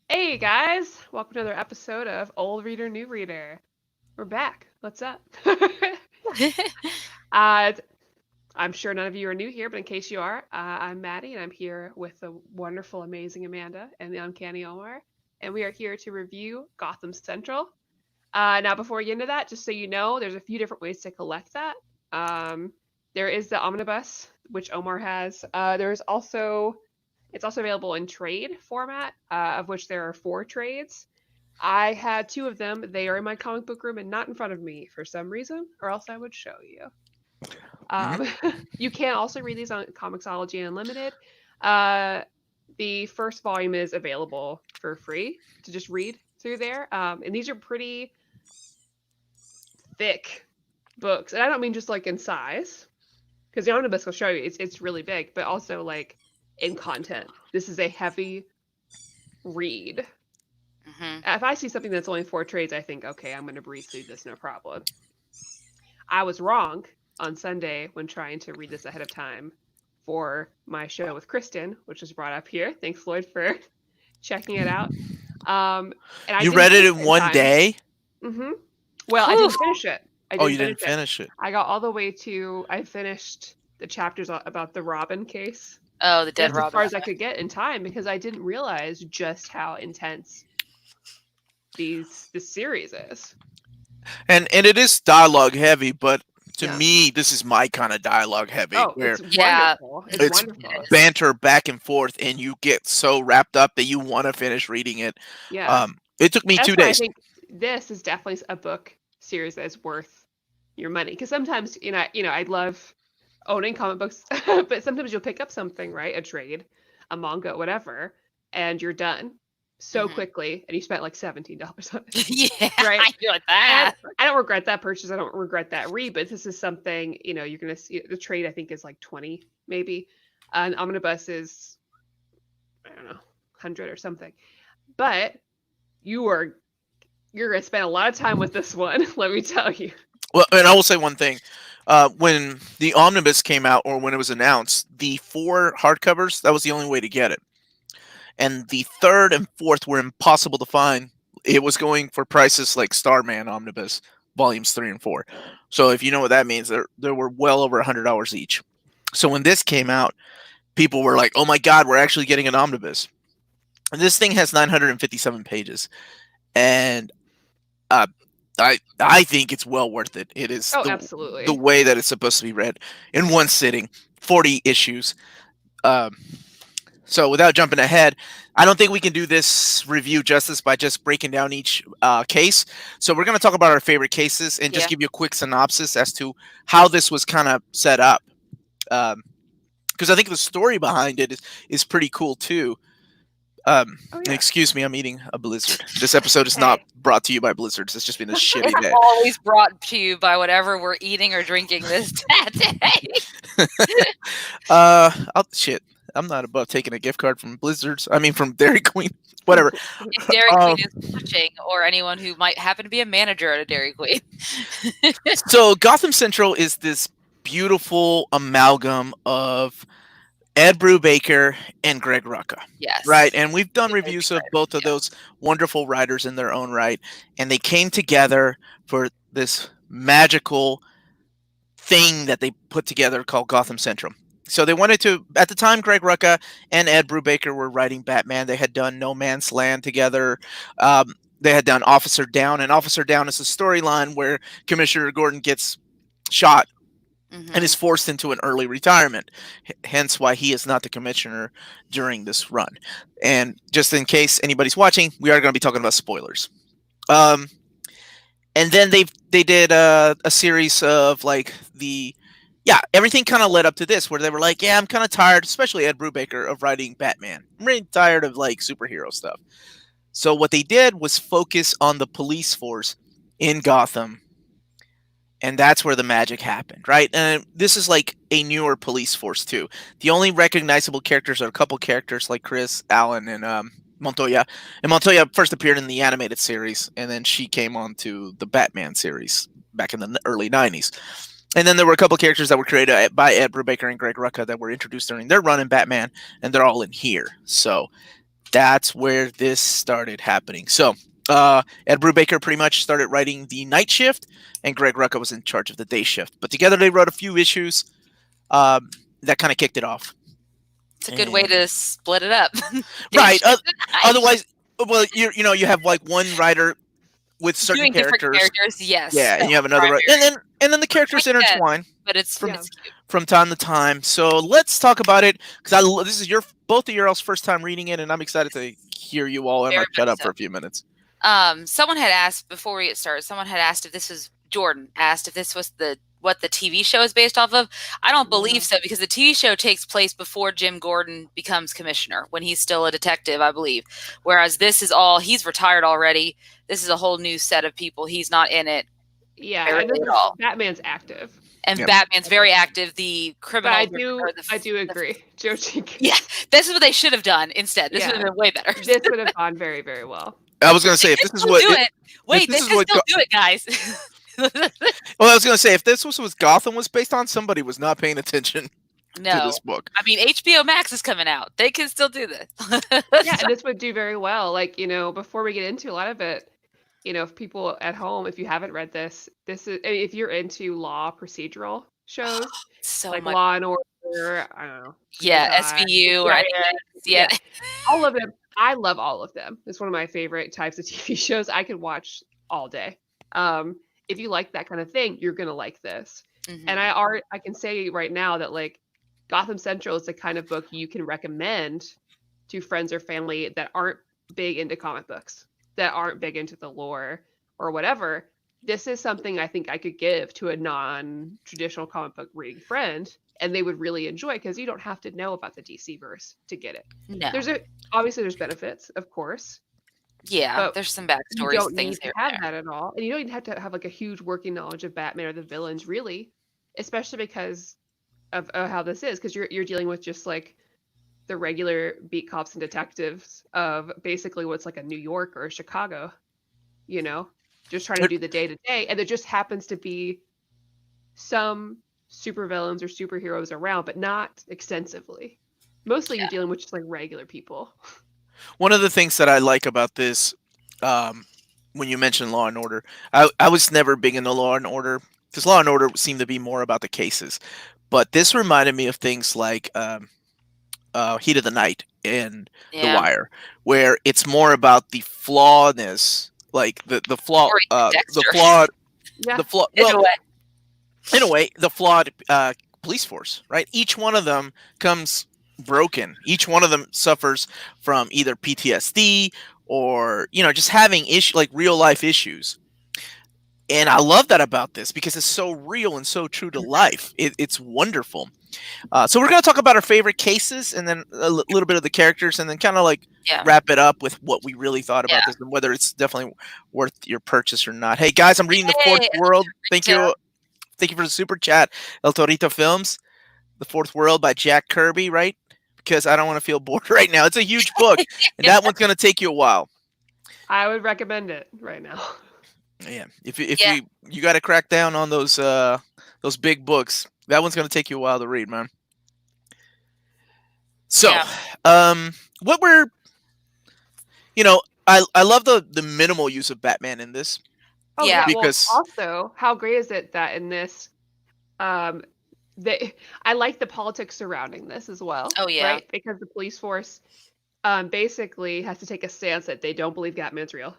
Hey guys, welcome to another episode of Old Reader, New Reader. We're back. What's up? uh, I'm sure none of you are new here, but in case you are, I'm Maddy, and I'm here with the wonderful, amazing Amanda and the Uncanny Omar, and we are here to review Gotham Central. Now, before we get into that, just so you know, there's a few different ways to collect that. Um, there is the Omnibus, which Omar has. There's also It's also available in trade format, of which there are 4 trades. I had 2 of them. They are in my comic book room and not in front of me for some reason, or else I would show you. Mhm. Um, you can also read these on Comixology Unlimited. Uh, the first volume is available for free to just read through there. And these are pretty thick books. And I don't mean just like in size, because the omnibus will show you it's really big, but also like in content. This is a heavy read. Hmm. If I see something that's only 4 trades, I think, okay, I'm going to breeze through this, no problem. I was wrong on Sunday when trying to read this ahead of time for my show with Kristen, which was brought up here. Thanks, Lloyd, for checking it out. And I You didn't read it finish in it in one time. day? hmm Well, I Whew. didn't finish it. I Oh, didn't you finish didn't it. finish it. I got all the way to, I finished the chapters about the Robin case. Oh, the And dead that's as Robin. far as I could get in time because I didn't realize just how intense this series is. And it is dialogue heavy, but to Yeah. me, this is my kind of dialogue heavy, Oh, where it's Yeah, wonderful. It's it it's wonderful. is. banter back and forth, and you get so wrapped up that you want to finish reading it. Yeah. It took me That's two why I days. think this is definitely a book series that is worth your money. Because sometimes, I love owning comic books, but sometimes you'll pick up something, right? A trade, a manga, whatever, and you're done so Hmm. quickly, and you spent like $17 on it, Yeah, right? you're like And that. I don't regret that purchase. I don't regret that read, but this is something, you're gonna see the trade I think is like 20 maybe. An omnibus is I don't know, 100 or something. But you are you're gonna spend a lot of time with this one, let me tell you. Well, and I will say one thing. When the omnibus came out, or when it was announced, the 4 hardcovers, that was the only way to get it. And the third and fourth were impossible to find. It was going for prices like Starman Omnibus volumes 3 and 4. So if you know what that means, there were well over $100 each. So when this came out, people were like, "Oh my God, we're actually getting an omnibus!" And this thing has 957 pages, and uh, I think it's well worth it. It is Oh, the absolutely. way that it's supposed to be read in one sitting, 40 issues. Um, So without jumping ahead, I don't think we can do this review justice by just breaking down each case. So we're going to talk about our favorite cases and just Yeah. give you a quick synopsis as to how this was kind of set up. Because I think the story behind it is pretty cool too. Oh yeah. Excuse me, I'm eating a Blizzard. This episode is not Hey. brought to you by Blizzards. It's just been a shitty It's day. always brought to you by whatever we're eating or drinking this day. Shit. I'm not above taking a gift card from Blizzards. I mean, from Dairy Queen. Whatever. If Dairy Um, Queen is watching, or anyone who might happen to be a manager at a Dairy Queen. So Gotham Central is this beautiful amalgam of Ed Brubaker and Greg Rucka, right? Yes. And we've done Very reviews of exciting. both of those wonderful writers in their own right, and they came together for this magical thing that they put together called Gotham Central. So they wanted to, at the time, Greg Rucka and Ed Brubaker were writing Batman. They had done No Man's Land together. Um, they had done Officer Down, and Officer Down is a storyline where Commissioner Gordon gets shot and Hmm. is forced into an early retirement. Hence why he is not the commissioner during this run. And just in case anybody's watching, we are going to be talking about spoilers. Um, and then they did a series of like the yeah, everything kind of led up to this where they were like, yeah, I'm kind of tired, especially Ed Brubaker, of writing Batman. I'm really tired of like superhero stuff. So what they did was focus on the police force in Gotham, and that's where the magic happened, right? And this is like a newer police force too. The only recognizable characters are a couple characters like Chris Allen and Montoya. And Montoya first appeared in the animated series, and then she came on to the Batman series back in the early '90s. And then there were a couple characters that were created by Ed Brubaker and Greg Rucka that were introduced during their run in Batman, and they're all in here. So that's where this started happening. So Ed Brubaker pretty much started writing the night shift, and Greg Rucka was in charge of the day shift. But together they wrote a few issues that kind of kicked it off. It's a good way to split it up. Right. Otherwise, well, you have like one writer with certain doing different characters, yes. Yeah, and you have another writer, and then the characters intertwine. But it's from time to time. So let's talk about it, because this is both of your all's first time reading it, and I'm excited to hear you all. I'm gonna shut up for a few minutes. Someone had asked before we get started. Someone had asked if this was Jordan asked if this was what the TV show is based off of. I don't believe so, because the TV show takes place before Jim Gordon becomes commissioner, when he's still a detective, I believe. Whereas this is he's retired already. This is a whole new set of people. He's not in it. Yeah, and Batman's active. And Batman's very active. The criminal. I do agree. Joe Jenkins. Yeah, this is what they should have done instead. This would have been way better. This would have gone very, very well. I was going to say, if this is what... Wait, they can still do it, guys. Well, I was going to say, if this was what Gotham was based on, somebody was not paying attention to this book. I mean, HBO Max is coming out. They can still do this. Yeah, and this would do very well. Like, before we get into a lot of it, if people at home, if you haven't read this is, if you're into law procedural shows, so like much. Law and Order, I don't know. Yeah, SVU or yeah. All of them. I love all of them. It's one of my favorite types of TV shows. I could watch all day. If you like that kind of thing, you're gonna like this. Mm-hmm. And I can say right now that like Gotham Central is the kind of book you can recommend to friends or family that aren't big into comic books, that aren't big into the lore or whatever. This is something I think I could give to a non-traditional comic book reading friend, and they would really enjoy, because you don't have to know about the DC verse to get it. No. Obviously there's benefits, of course. Yeah, there's some backstories. You don't things need to have that at all, and you don't even have to have like a huge working knowledge of Batman or the villains, really, especially because of how this is, because you're dealing with just like the regular beat cops and detectives of basically what's like a New York or a Chicago, just trying to do the day-to-day, and there just happens to be some supervillains or superheroes around, but not extensively. Mostly you're dealing with just like regular people. One of the things that I like about this, when you mentioned Law and Order, I was never big into Law and Order, because Law and Order seemed to be more about the cases. But this reminded me of things like Heat of the Night and The Wire, where it's more about the flawedness, like the flawed, in a way, the flawed police force, right? Each one of them comes broken. Each one of them suffers from either PTSD or, just having like real life issues. And I love that about this, because it's so real and so true to life. It's wonderful. So we're going to talk about our favorite cases, and then a little bit of the characters, and then kind of like wrap it up with what we really thought about this, and whether it's definitely worth your purchase or not. Hey guys, I'm reading The Fourth World. Thank you for the super chat. El Torito Films, The Fourth World by Jack Kirby, right? Because I don't want to feel bored right now. It's a huge book, and that one's going to take you a while. I would recommend it right now. Yeah, if you got to crack down on those big books, that one's going to take you a while to read, man. So, what were, I love the minimal use of Batman in this. Oh, yeah, because also, how great is it that in this, I like the politics surrounding this as well. Oh yeah, right? Because the police force, basically has to take a stance that they don't believe Batman's real,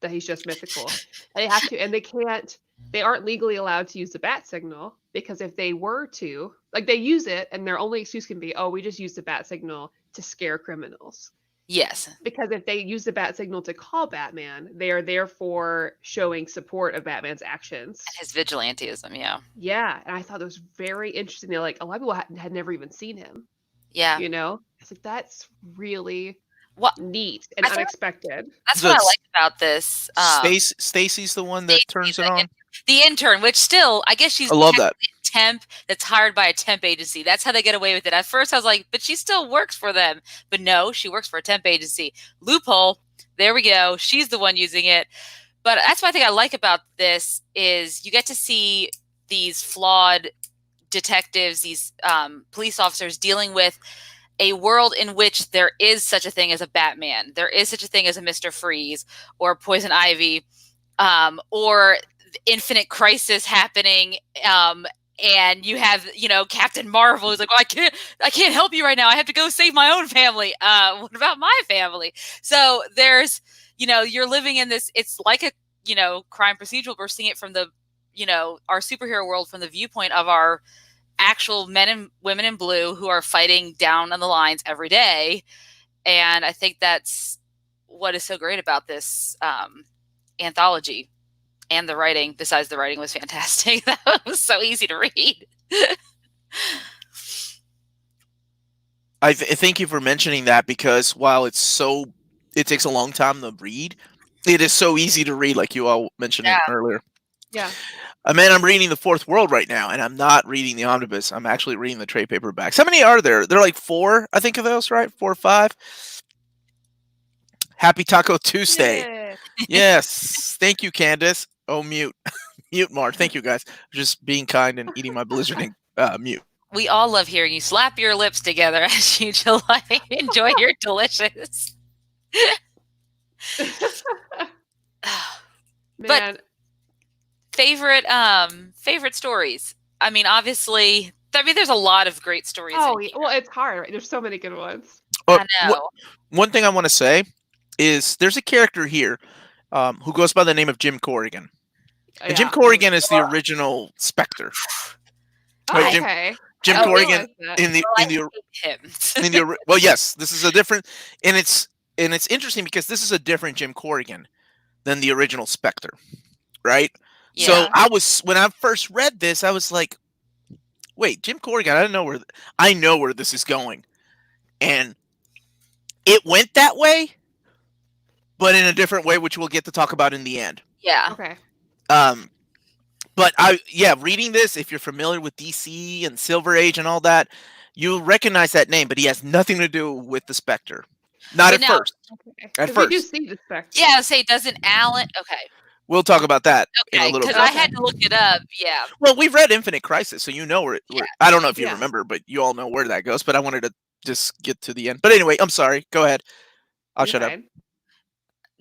that he's just mythical. They have to, and they aren't legally allowed to use the bat signal, because if they were to, like, they use it, and their only excuse can be, we just use the bat signal to scare criminals. Yes. Because if they use the bat signal to call Batman, they are therefore showing support of Batman's actions. His vigilantism, yeah. Yeah, and I thought it was very interesting. They're like, a lot of people had never even seen him. Yeah. It's like, that's really neat and unexpected. That's what I like about this. Stacy's the one that turns it on. The intern, which still, I guess she's I love that. Temp that's hired by a temp agency. That's how they get away with it. At first I was like, but she still works for them. But no, she works for a temp agency. Loophole. There we go. She's the one using it. But that's what I think I like about this is you get to see these flawed detectives, these police officers dealing with a world in which there is such a thing as a Batman, there is such a thing as a Mr. Freeze or Poison Ivy, or Infinite Crisis happening, and you have, Captain Marvel who's like, well, I can't help you right now. I have to go save my own family. What about my family? So there's, you're living in this, it's like a, crime procedural. We're seeing it from the, our superhero world from the viewpoint of our actual men and women in blue who are fighting down on the lines every day. And I think that's what is so great about this anthology. And the writing, besides the writing, was fantastic. That was so easy to read. I thank you for mentioning that, because while it takes a long time to read, it is so easy to read, like you all mentioned it earlier. Yeah. Man, I'm reading The Fourth World right now, and I'm not reading the Omnibus. I'm actually reading the trade paperbacks. How many are there? There are like 4, I think, of those, right? 4 or 5? Happy Taco Tuesday. Yeah. Yes. Thank you, Candace. Oh, mute. Mute, Mark. Thank you, guys. Just being kind and eating my Blizzard and mute. We all love hearing you slap your lips together as you enjoy your delicious. Man. But favorite stories. I mean, obviously, there's a lot of great stories. Oh, well, it's hard, right? There's so many good ones. I know. One thing I want to say is there's a character here who goes by the name of Jim Corrigan. And Jim Corrigan is the original Spectre. Oh, Right, okay. Jim Corrigan in the well, yes, this is a different, and it's interesting because this is a different Jim Corrigan than the original Spectre, right? Yeah. So when I first read this, I was like, wait, Jim Corrigan, I know where this is going. And it went that way, but in a different way, which we'll get to talk about in the end. Yeah. Okay. But reading this, if you're familiar with DC and Silver Age and all that, you'll recognize that name, but he has nothing to do with the Spectre. Not at first. Okay. At first. We do see the Spectre. Yeah, say, doesn't Alan... Okay. We'll talk about that in a little bit. Because I had to look it up, yeah. Well, we've read Infinite Crisis, so you know where I don't know if you remember, but you all know where that goes, but I wanted to just get to the end. But anyway, I'm sorry. Go ahead. I'll shut up.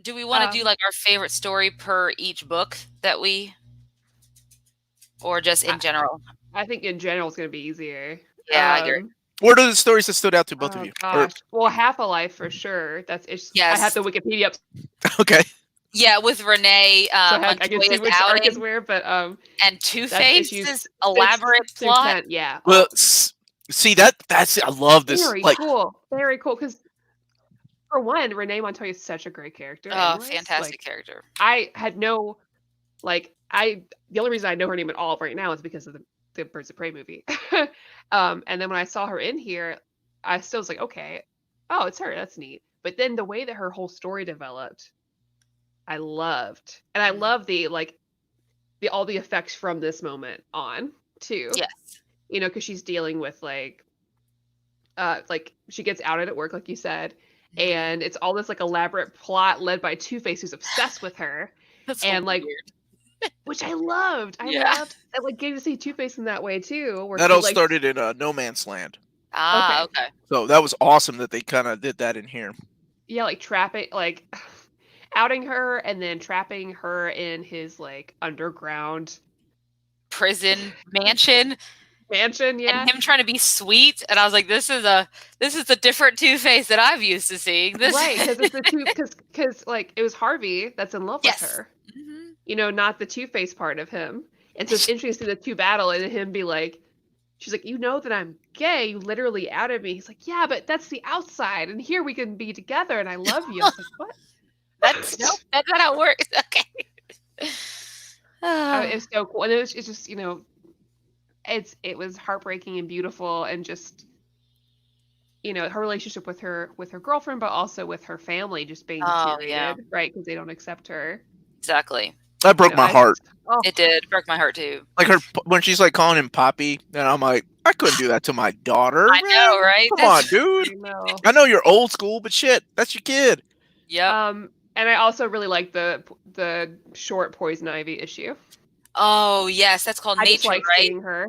Do we want to do like our favorite story per each book that we... Or just in general? I think in general it's going to be easier. Yeah, I agree. What are the stories that stood out to both of you? Gosh. Well, Half a Life for sure. Yes. I have the Wikipedia up. Okay. Yeah, with Renee. So I can see which arc is where, but and Two-Face's elaborate plot. Yeah. Well, see that's I love this. Very cool. Very cool. Because for one, Renee Montoya is such a great character. Oh, fantastic character. I had no the only reason I know her name at all right now is because of the Birds of Prey movie. And then when I saw her in here, I still was like, okay, oh, it's her. That's neat. But then the way that her whole story developed, I loved. And I love all the effects from this moment on too. Yes. Because she's dealing with she gets outed at work, like you said, and it's all this elaborate plot led by Two-Face, who's obsessed with her. That's and weird. Which I loved. I loved. I getting to see Two-Face in that way too. Where that all started in No Man's Land. Ah, okay. So that was awesome that they kind of did that in here. Yeah, trapping, outing her and then trapping her in his underground prison mansion. Yeah. And him trying to be sweet, and I was like, this is a different Two-Face that I've used to seeing. Right, because it's because it was Harvey that's in love with her. Mm-hmm. Not the Two-Face part of him. And so it's interesting to see the two battle and him be like, she's like, that I'm gay. You literally outed me. He's like, yeah, but that's the outside, and here we can be together, and I love you. I was like, what? That's not how it works. Okay. It was so cool, and it's just it was heartbreaking and beautiful, and just her relationship with her girlfriend, but also with her family just being deteriorated, right? Because they don't accept her. Exactly. That broke my heart. It did. It broke my heart too. Her when she's calling him Poppy, and I'm like, I couldn't do that to my daughter. I know, right? Come on, dude. I know you're old school, but shit, that's your kid. Yeah. And I also really like the short Poison Ivy issue. Oh yes, that's called Nature, just like right? Seeing her.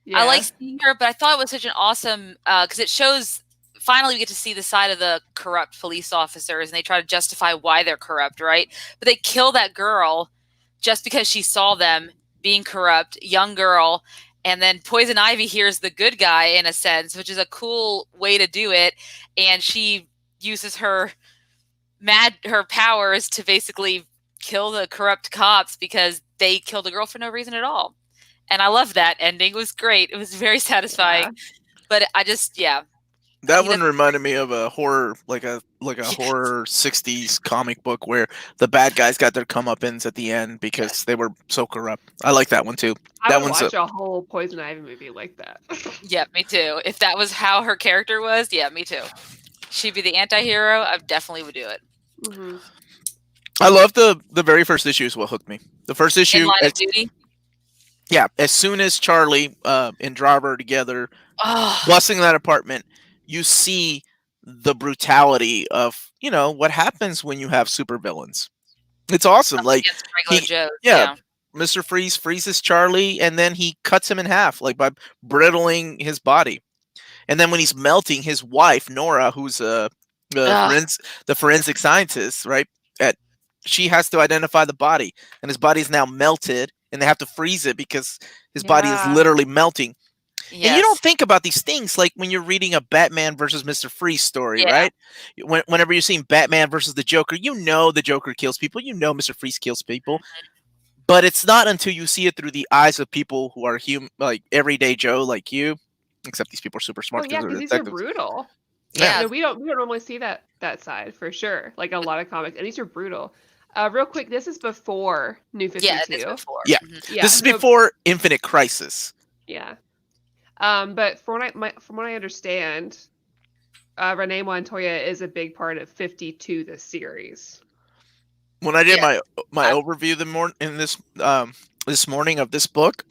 Yeah. I like seeing her, but I thought it was such an awesome because it shows finally we get to see the side of the corrupt police officers, and they try to justify why they're corrupt, right? But they kill that girl just because she saw them being corrupt, young girl. And then Poison Ivy here's the good guy in a sense, which is a cool way to do it. And she uses her powers to basically kill the corrupt cops because they killed a girl for no reason at all. And I love that ending. It was great. It was very satisfying. But I just, That one reminded me of a horror, like a horror '60s comic book where the bad guys got their comeuppance at the end because they were so corrupt. I like that one too. I would watch a whole Poison Ivy movie like that. Yeah, me too. If that was how her character was, yeah, me too. She'd be the anti-hero. I definitely would do it. Mm-hmm. I love the very first issue is what hooked me. The first issue, In Line of Duty. Yeah, as soon as Charlie and Driver are together, busting that apartment, you see the brutality of what happens when you have supervillains. It's awesome. Like Mr. Freeze freezes Charlie, and then he cuts him in half, like by brittling his body. And then when he's melting, his wife Nora, who's the forensic scientist, right? She has to identify the body, and his body is now melted, and they have to freeze it because his body is literally melting. Yes. And you don't think about these things like when you're reading a Batman versus Mr. Freeze story, right? Whenever you're seeing Batman versus the Joker, the Joker kills people, Mr. Freeze kills people. But it's not until you see it through the eyes of people who are human, like everyday Joe, like you. Except these people are super smart. Because these are brutal. Yeah, we don't normally see that side for sure. Like a lot of comics, and these are brutal. Real quick, this is before New 52. Yeah, this is before. Yeah. This is before Infinite Crisis. Yeah. But from what I understand, Renee Montoya is a big part of 52, the series. When I did my overview this morning of this book,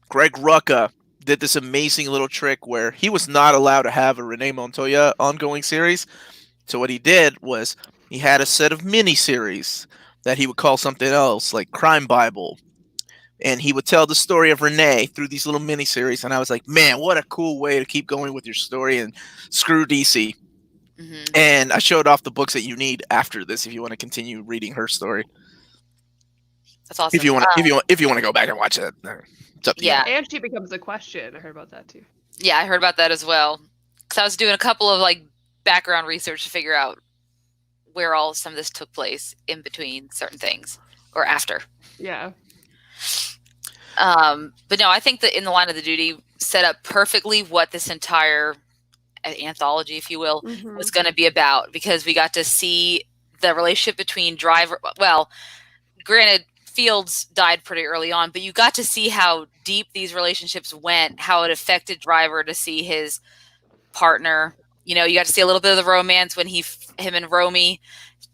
Greg Rucka did this amazing little trick where he was not allowed to have a Renee Montoya ongoing series. So what he did was he had a set of mini-series that he would call something else, like Crime Bible. And he would tell the story of Renee through these little mini-series. And I was like, man, what a cool way to keep going with your story and screw DC. Mm-hmm. And I showed off the books that you need after this if you want to continue reading her story. That's awesome. If you want to go back and watch it, it's up to you. And she becomes a question. I heard about that too. Yeah, I heard about that as well. Because I was doing a couple of background research to figure out where some of this took place in between certain things or after. Yeah. But no, I think that In the Line of the Duty set up perfectly what this entire anthology, if you will, was going to be about, because we got to see the relationship between Driver. Well, granted, Fields died pretty early on, but you got to see how deep these relationships went, how it affected Driver to see his partner. You got to see a little bit of the romance when him and Romy,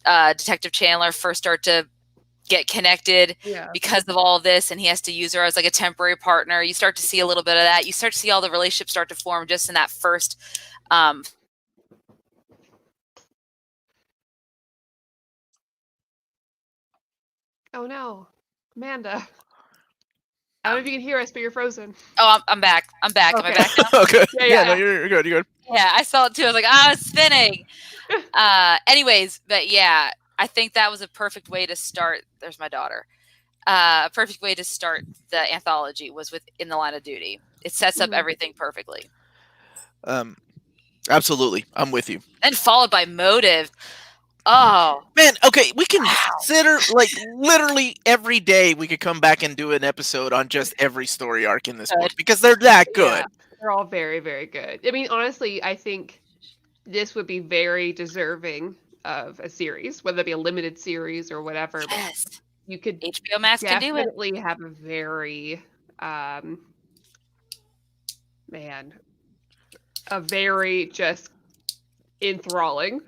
Detective Chandler, first start to get connected because of all of this, and he has to use her as a temporary partner. You start to see a little bit of that. You start to see all the relationships start to form just in that first oh no, Amanda. I don't know if you can hear us, but you're frozen. Oh, I'm back. Okay. Am I back now? Okay. Yeah, no, you're good. You're good. Yeah, I saw it too. I was like, it's spinning. Anyways, but yeah, I think that was a perfect way to start. There's my daughter. A perfect way to start the anthology was with In the Line of Duty. It sets up everything perfectly. Absolutely. I'm with you. And followed by Motive. Oh. Man, okay, we can consider, literally every day we could come back and do an episode on just every story arc in this book, because they're that good. Yeah, they're all very, very good. I mean, honestly, I think this would be very deserving of a series, whether it be a limited series or whatever. Yes. But you could HBO Max can do it. Definitely have a very, a very just enthralling.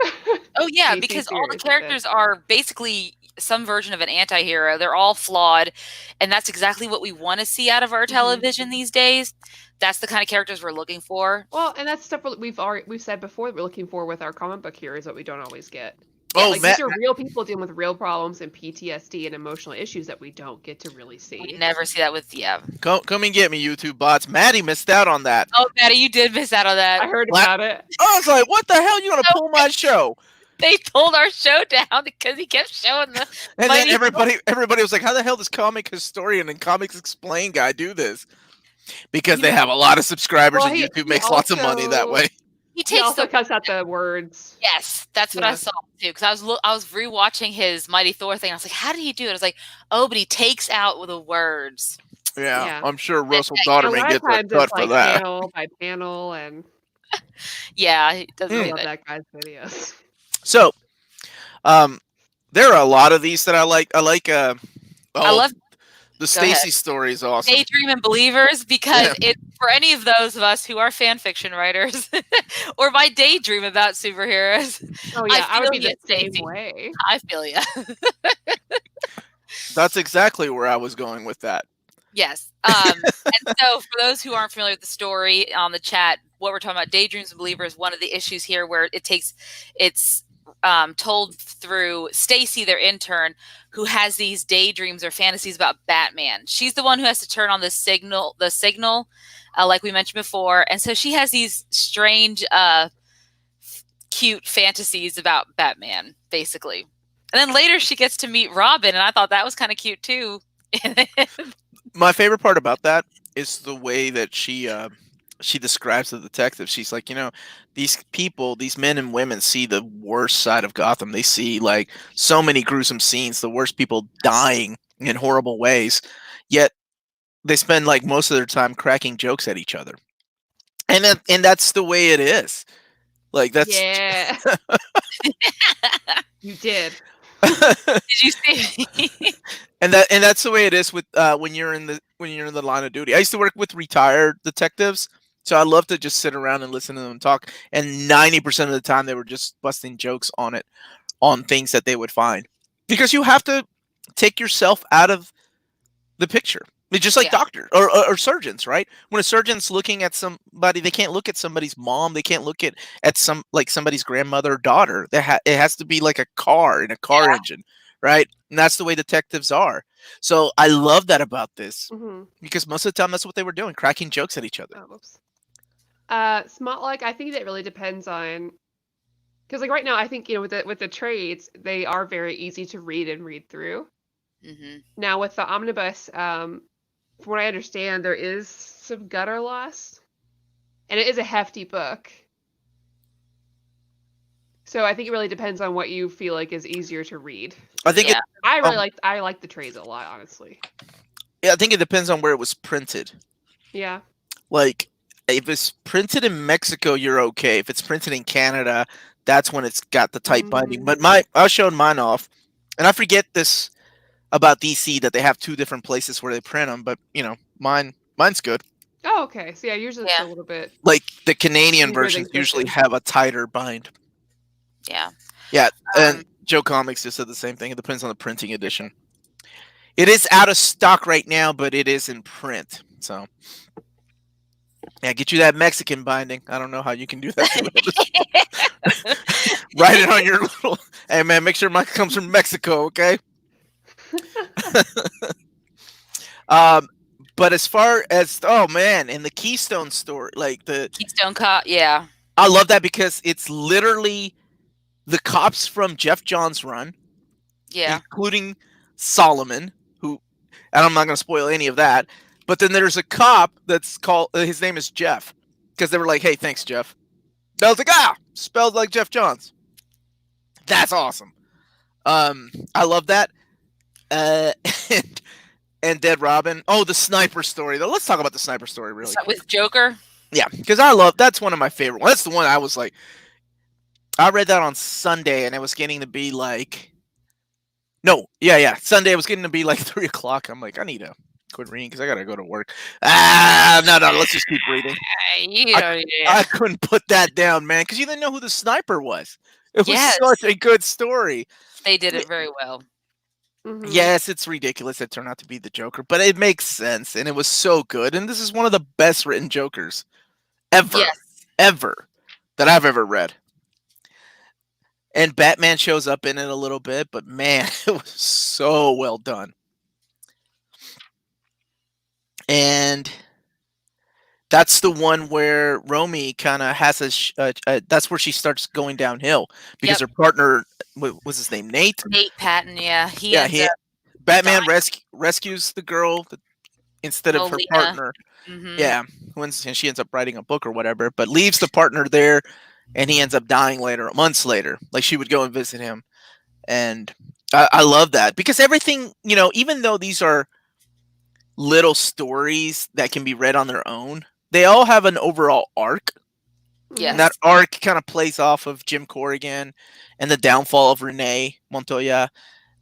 Oh yeah, because all the characters are basically some version of an anti-hero. They're all flawed, and that's exactly what we want to see out of our television these days. That's the kind of characters we're looking for. Well, and that's stuff we've said before that we're looking for with our comic book heroes that we don't always get. Yeah, Oh, like these are real people dealing with real problems and PTSD and emotional issues that we don't get to really We see. never see that with come and get me, YouTube bots. Madddie missed out on that. Oh, Madddie, you did miss out on that. I heard about it. I was like, what the hell? You want to pull my show? They pulled our show down because he kept showing the. And Mighty then everybody was like, how the hell does Comic Historian and Comics Explain guy do this? Because they have a lot of subscribers and YouTube makes lots of money that way. He also cuts out the words. Yes, that's what I saw too. Because I was rewatching his Mighty Thor thing. I was like, how did he do it? I was like, oh, but he takes out the words. Yeah. I'm sure Russell Dauterman gets a cut for like that. Panel by panel and. Yeah, he does. I love that guy's videos. So, there are a lot of these that I like. I like. I love the Stacy story is awesome. Daydream and Believers, because it's for any of those of us who are fan fiction writers or might daydream about superheroes. Oh yeah, I would be the same way. I feel ya. That's exactly where I was going with that. Yes. And so for those who aren't familiar with the story on the chat, what we're talking about, Daydreams and Believers, one of the issues here where it's told through Stacy, their intern, who has these daydreams or fantasies about Batman. She's the one who has to turn on the signal, like we mentioned before. And so she has these strange, cute fantasies about Batman, basically. And then later she gets to meet Robin, and I thought that was kind of cute too. My favorite part about that is the way that she describes the detective. She's like, these people, these men and women see the worst side of Gotham. They see like so many gruesome scenes, the worst people dying in horrible ways. Yet they spend like most of their time cracking jokes at each other. And that's the way it is. Like that's You did. Did you see? and that's the way it is with when you're in the line of duty. I used to work with retired detectives, so I love to just sit around and listen to them talk. And 90% of the time, they were just busting jokes on things that they would find, because you have to take yourself out of the picture. It's just like doctors or surgeons, right? When a surgeon's looking at somebody, they can't look at somebody's mom. They can't look at somebody's grandmother or daughter. It has to be like a car in a car engine, right? And that's the way detectives are. So I love that about this, because most of the time that's what they were doing, cracking jokes at each other. Oh, whoops. I think that really depends on, because like right now, I think with the trades, they are very easy to read through. Now with the omnibus, from what I understand, there is some gutter loss, and it is a hefty book. So I think it really depends on what you feel like is easier to read. I think I like the trades a lot, honestly. Yeah, I think it depends on where it was printed. Yeah. Like if it's printed in Mexico, you're okay. If it's printed in Canada, that's when it's got the tight binding. But I showed mine off, and I forget this about DC that they have two different places where they print them, but mine's good. Oh, okay. So yeah, usually it's a little bit like the Canadian versions usually have a tighter bind. Yeah, and Joe Comics just said the same thing. It depends on the printing edition. It is out of stock right now, but it is in print. So yeah, get you that Mexican binding. I don't know how you can do that. Write it on your little. Hey man, make sure mine comes from Mexico, okay? But as far as and the Keystone story, like the Keystone Cop, I love that because it's literally the cops from Jeff Johns' run, including Solomon, who, and I'm not going to spoil any of that. But then there's a cop that's called, his name is Jeff, because they were like, "Hey, thanks, Jeff." And I was like, spelled like Jeff Johns. That's awesome. I love that. And Dead Robin. Oh, the sniper story though. Let's talk about the sniper story really quick. With Joker. Yeah, because that's one of my favorite ones. That's the one I was like, I read that on Sunday, and it was getting to be like, Sunday it was getting to be like 3:00. I'm like, I need to quit reading because I gotta go to work. No, let's just keep reading. I couldn't put that down, man, because you didn't know who the sniper was. It was such a good story. They did it very well. Yes, it's ridiculous it turned out to be the Joker, but it makes sense, and it was so good. And this is one of the best written Jokers ever that I've ever read. And Batman shows up in it a little bit, but man, it was so well done. And that's the one where Romy kind of has that's where she starts going downhill because Yep. her partner, what was his name, Nate? Nate Patton, yeah. He Yeah, ends up Batman dying. rescues the girl instead of her Molina. partner. Mm-hmm. Yeah, and she ends up writing a book or whatever, but leaves the partner there, and he ends up dying later, months later. Like she would go and visit him, and I love that because everything, even though these are little stories that can be read on their own, they all have an overall arc. Yes. And that arc kind of plays off of Jim Corrigan and the downfall of Renee Montoya,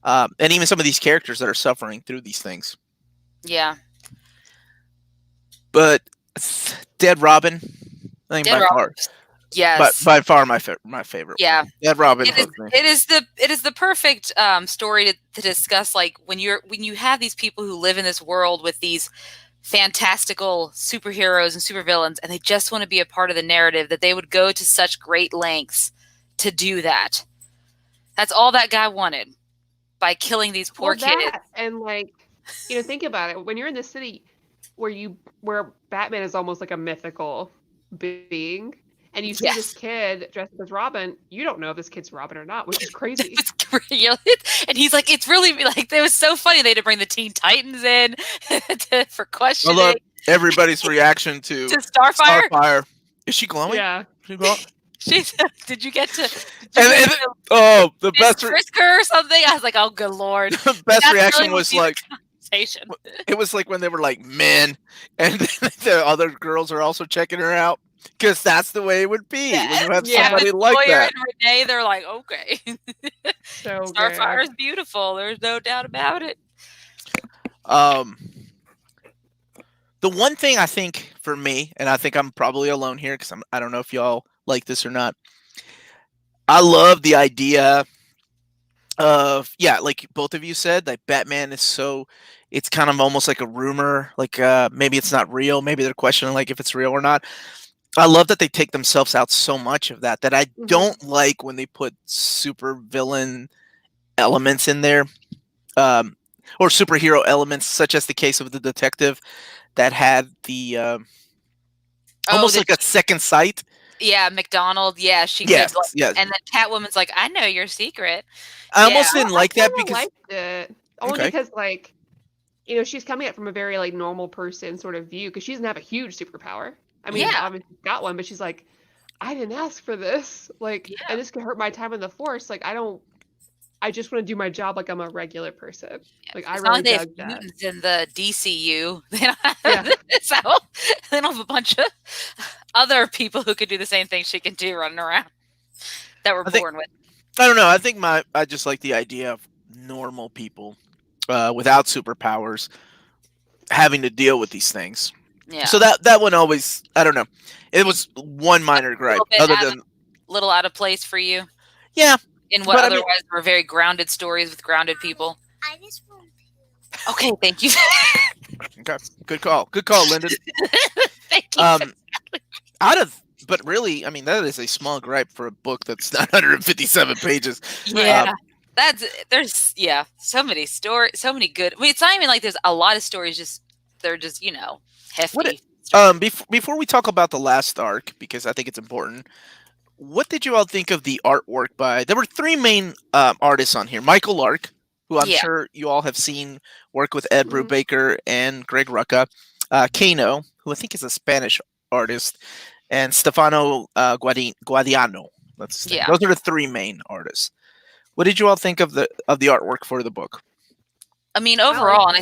and even some of these characters that are suffering through these things. Yeah. But Dead Robin, I think Dead by far, Robin. Yes. by far my favorite. Yeah. One. Dead Robin. It is the perfect story to discuss. Like when you have these people who live in this world with these fantastical superheroes and supervillains, and they just want to be a part of the narrative, that they would go to such great lengths to do that. That's all that guy wanted by killing these poor kids. And like, think about it. When you're in the city where Batman is almost like a mythical being, and you see this kid dressed up as Robin, you don't know if this kid's Robin or not, which is crazy. And he's like, it's really like, it was so funny they had to bring the Teen Titans in for questioning. I love everybody's reaction to Starfire. Starfire. Is she glowing? Yeah. Did you get to? The best Frisker or something? I was like, oh, good lord. The best reaction was like, conversation. It was like when they were like men, and the other girls are also checking her out, because that's the way it would be when you have somebody like that. And Renee, they're like, okay, so Starfire is beautiful. There's no doubt about it. The one thing I think for me, and I think I'm probably alone here because I don't know if y'all like this or not. I love the idea of, like both of you said, that Batman is it's kind of almost like a rumor, like maybe it's not real, maybe they're questioning like if it's real or not. I love that they take themselves out so much of that I don't like when they put super villain elements in there, or superhero elements, such as the case of the detective that had the almost like a second sight. Yeah, McDonald. Yeah, she could. And then Catwoman's like, I know your secret. I almost didn't like that because I liked it. Only because like, she's coming at from a very like normal person sort of view, because she doesn't have a huge superpower. I mean, obviously she's got one, but she's like, I didn't ask for this. Like, and this could hurt my time in the force. Like, I just want to do my job like I'm a regular person. Like, I really dug that. Mutants in the DCU. So they don't have a bunch of other people who could do the same thing she can do running around that we're born with. I don't know. I think I just like the idea of normal people without superpowers having to deal with these things. Yeah. So that one always, I don't know. It was one minor gripe, other than little out of place for you. Yeah. In what otherwise were very grounded stories with grounded people. Okay, thank you. Okay, good call, Lyndon. Thank you. But really, I mean, that is a small gripe for a book that's 957 pages. Yeah. There's so many stories, so many good. I mean, it's not even like there's a lot of stories. They're just hefty. Before we talk about the last arc, because I think it's important, what did you all think of the artwork by? There were three main artists on here. Michael Lark, who I'm sure you all have seen work with Ed Brubaker and Greg Rucka. Kano, who I think is a Spanish artist, and Stefano Guadiano. Those are the three main artists. What did you all think of the artwork for the book? I mean, overall,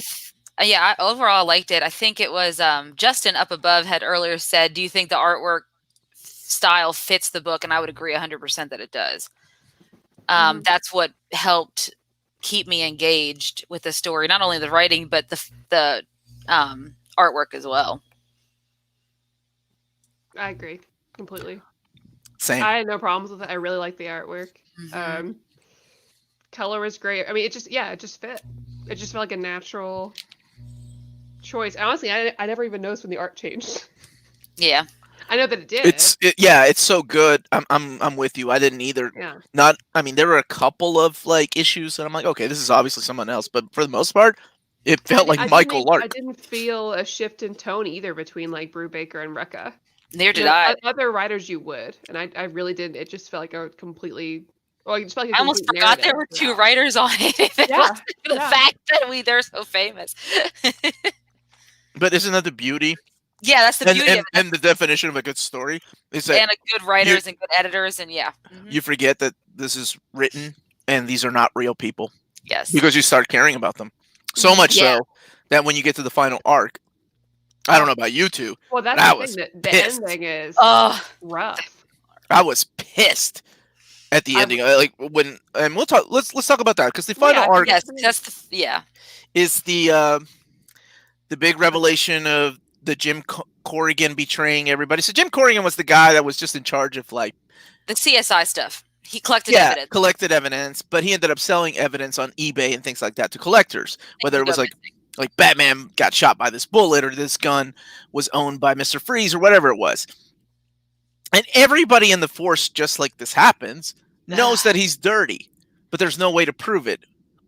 overall I liked it. I think it was Justin up above had earlier said, do you think the artwork style fits the book? And I would agree 100% that it does. That's what helped keep me engaged with the story, not only the writing, but the artwork as well. I agree completely. Same. I had no problems with it. I really like the artwork. Color was great. I mean, it just fit. It just felt like a natural choice. Honestly, I never even noticed when the art changed. Yeah. I know that it did. It's so good. I'm with you. I didn't either. Yeah. I mean, there were a couple of like issues that I'm like, okay, this is obviously someone else, but for the most part, it felt like Michael I Lark. didn't feel a shift in tone either between like Brubaker and Recca. Neither did You know, I. other writers you would, and I really didn't. It just felt like a completely, well, it just felt like a I almost complete forgot there narrative were two throughout. writers on it. It Yeah, wasn't for the yeah. fact that they're so famous. But isn't that the beauty? Yeah, that's the beauty of it. And the definition of a good story is that And a good writers and good editors, and yeah. you forget that this is written and these are not real people Yes. because you start caring about them. So much Yeah. so that when you get to the final arc, I don't know about you two. Well, that's I the was thing. The pissed. ending is rough. I was pissed at the ending. Like when, and we'll talk. Let's talk about that because the final arc Yes, that's is the big revelation of the Jim Corrigan betraying everybody. So Jim Corrigan was the guy that was just in charge of like the CSI stuff. He collected evidence. Collected evidence, but he ended up selling evidence on eBay and things like that to collectors. Whether it was like Batman got shot by this bullet or this gun was owned by Mr. Freeze or whatever it was. And everybody in the force, just like this happens, knows that he's dirty, but there's no way to prove it,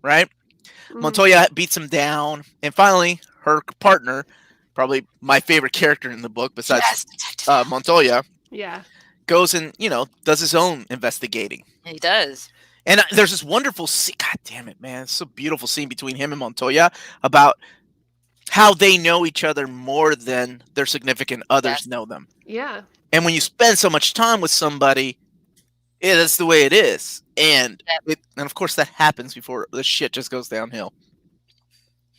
right? Montoya beats him down, and finally, her partner, probably my favorite character in the book besides Montoya, goes and, does his own investigating. He does. And there's this wonderful scene. God damn it, man. It's a beautiful scene between him and Montoya about how they know each other more than their significant others know them. Yeah. And when you spend so much time with somebody, that's the way it is. And of course that happens before the shit just goes downhill.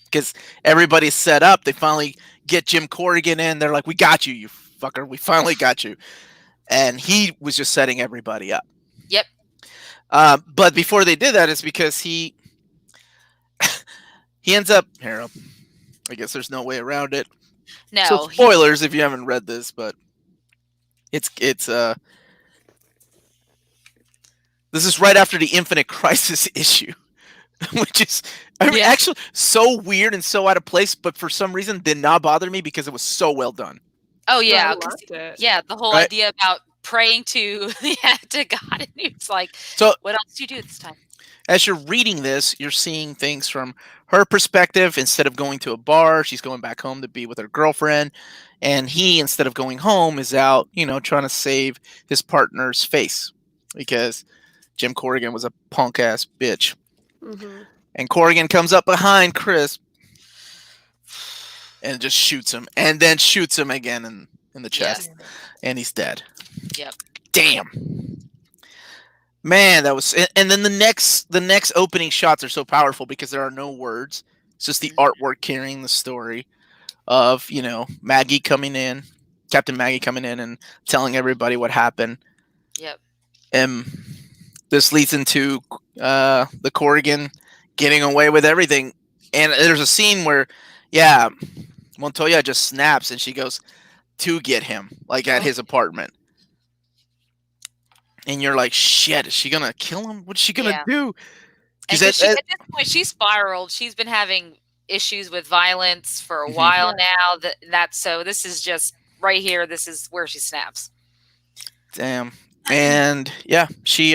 Because everybody's set up. They finally get Jim Corrigan in. They're like, we got you, you fucker. We finally got you. And he was just setting everybody up. Yep. But before they did that, it's because he ends up, Harold, I guess there's no way around it. No. So spoilers if you haven't read this, but it's this is right after the Infinite Crisis issue, which is actually so weird and so out of place, but for some reason did not bother me because it was so well done. Oh yeah, the whole idea about praying to God, and it's like, so what else do you do this time? As you're reading this, you're seeing things from her perspective. Instead of going to a bar, she's going back home to be with her girlfriend. And he, instead of going home, is out, trying to save his partner's face. Because Jim Corrigan was a punk-ass bitch. Mm-hmm. And Corrigan comes up behind Chris and just shoots him. And then shoots him again in the chest. Yes. And he's dead. Yep. Damn. Man, that was, and then the next opening shots are so powerful because there are no words. It's just the artwork carrying the story of, Captain Maggie coming in and telling everybody what happened. Yep. And this leads into the Corrigan getting away with everything. And there's a scene where, Montoya just snaps and she goes to get him, like at his apartment. And you're like, shit, is she going to kill him? What's she going to do? At this point, she's spiraled. She's been having issues with violence for a while now. So this is just right here. This is where she snaps. Damn. And she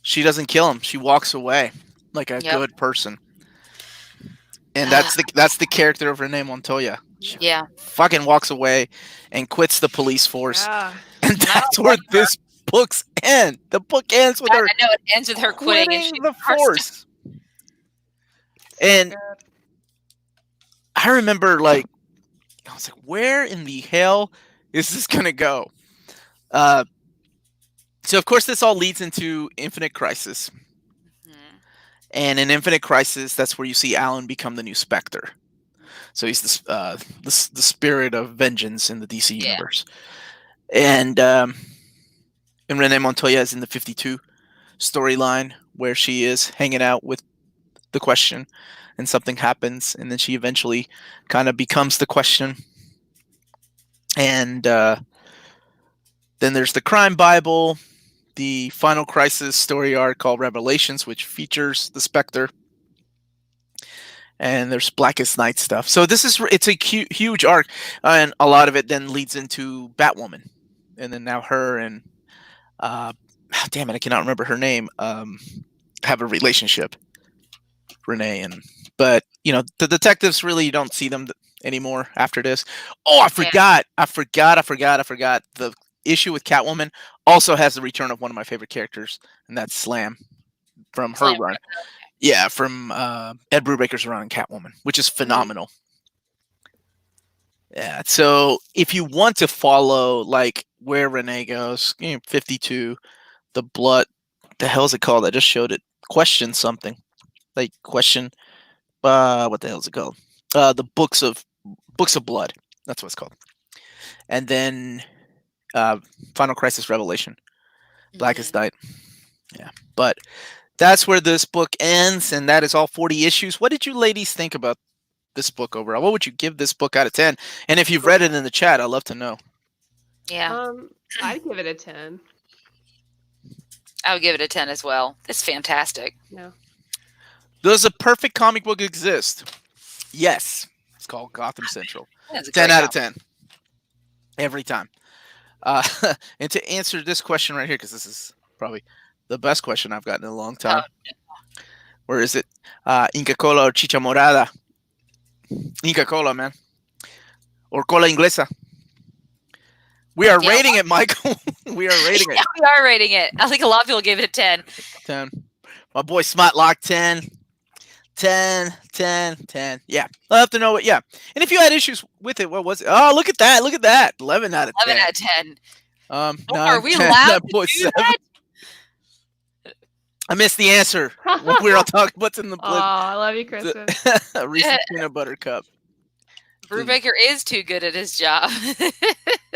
doesn't kill him. She walks away like a good person. And that's the character of Renee Montoya. She fucking walks away and quits the police force. Yeah. And that's where this book's end. The book ends with her. I know it ends with her quitting the force. And I remember, I was like, where in the hell is this gonna go? So of course this all leads into Infinite Crisis. Mm-hmm. And in Infinite Crisis, that's where you see Alan become the new Spectre. So he's the spirit of vengeance in the DC universe. And Renee Montoya is in the 52 storyline where she is hanging out with the Question and something happens and then she eventually kind of becomes the Question. And then there's the Crime Bible, the Final Crisis story arc called Revelations, which features the Spectre. and there's Blackest Night stuff. So it's a huge arc, and a lot of it then leads into Batwoman, and then now her and damn it, I cannot remember her name. Have a relationship, Renee, but the detectives really, you don't see them anymore after this. Oh, I forgot. The issue with Catwoman also has the return of one of my favorite characters, and that's Slam from her run. Yeah, from Ed Brubaker's run on Catwoman, which is phenomenal. Yeah, so if you want to follow like where Renee goes, 52, the blood, the hell is it called? I just showed it. Question something, like question. What the hell is it called? The books of blood. That's what it's called. And then Final Crisis Revelation, Blackest Night. Yeah, but that's where this book ends, and that is all 40 issues. What did you ladies think about this book overall? What would you give this book out of 10? And if you've read it in the chat, I'd love to know. Yeah. I'd give it a 10. I would give it a 10 as well. It's fantastic. Yeah. Does a perfect comic book exist? Yes. It's called Gotham Central. 10 out of 10. Every time. And to answer this question right here, because this is probably the best question I've gotten in a long time. Where is it? Inca Cola or Chicha Morada? Inca Cola, man. Or Cola Inglesa. We are rating it, Michael. We are rating it. Yeah, we are rating it. I think a lot of people gave it a 10. 10. My boy Smotlock, 10. 10, 10, 10. Yeah. I'll have to know what. Yeah. And if you had issues with it, what was it? Oh, look at that. Look at that. 11 out of 10. 11 out of 10. Are we allowed to do that? I missed the answer when we were all talking what's in the Oh, I love you, Kristen. Reese's Peanut Butter Cup. Brubaker is too good at his job.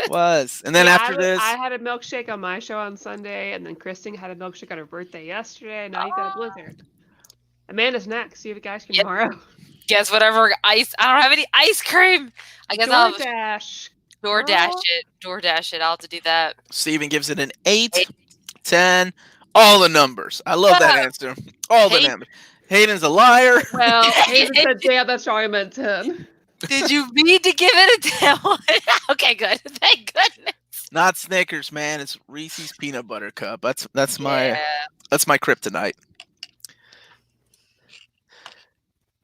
Was. And then after this, I had a milkshake on my show on Sunday, and then Kristen had a milkshake on her birthday yesterday, and now you got a blizzard. Amanda's next. You have a guys cream tomorrow. Guess whatever ice. I don't have any ice cream. I guess I'll DoorDash it. I'll have to do that. Steven gives it an 8, 10, all the numbers. I love that answer. All the numbers. Hayden's a liar. Well, Hayden said, damn, that's wrong. I meant 10. Did you mean to give it a 10? Okay, good. Thank goodness. Not Snickers, man. It's Reese's Peanut Butter Cup. That's my kryptonite.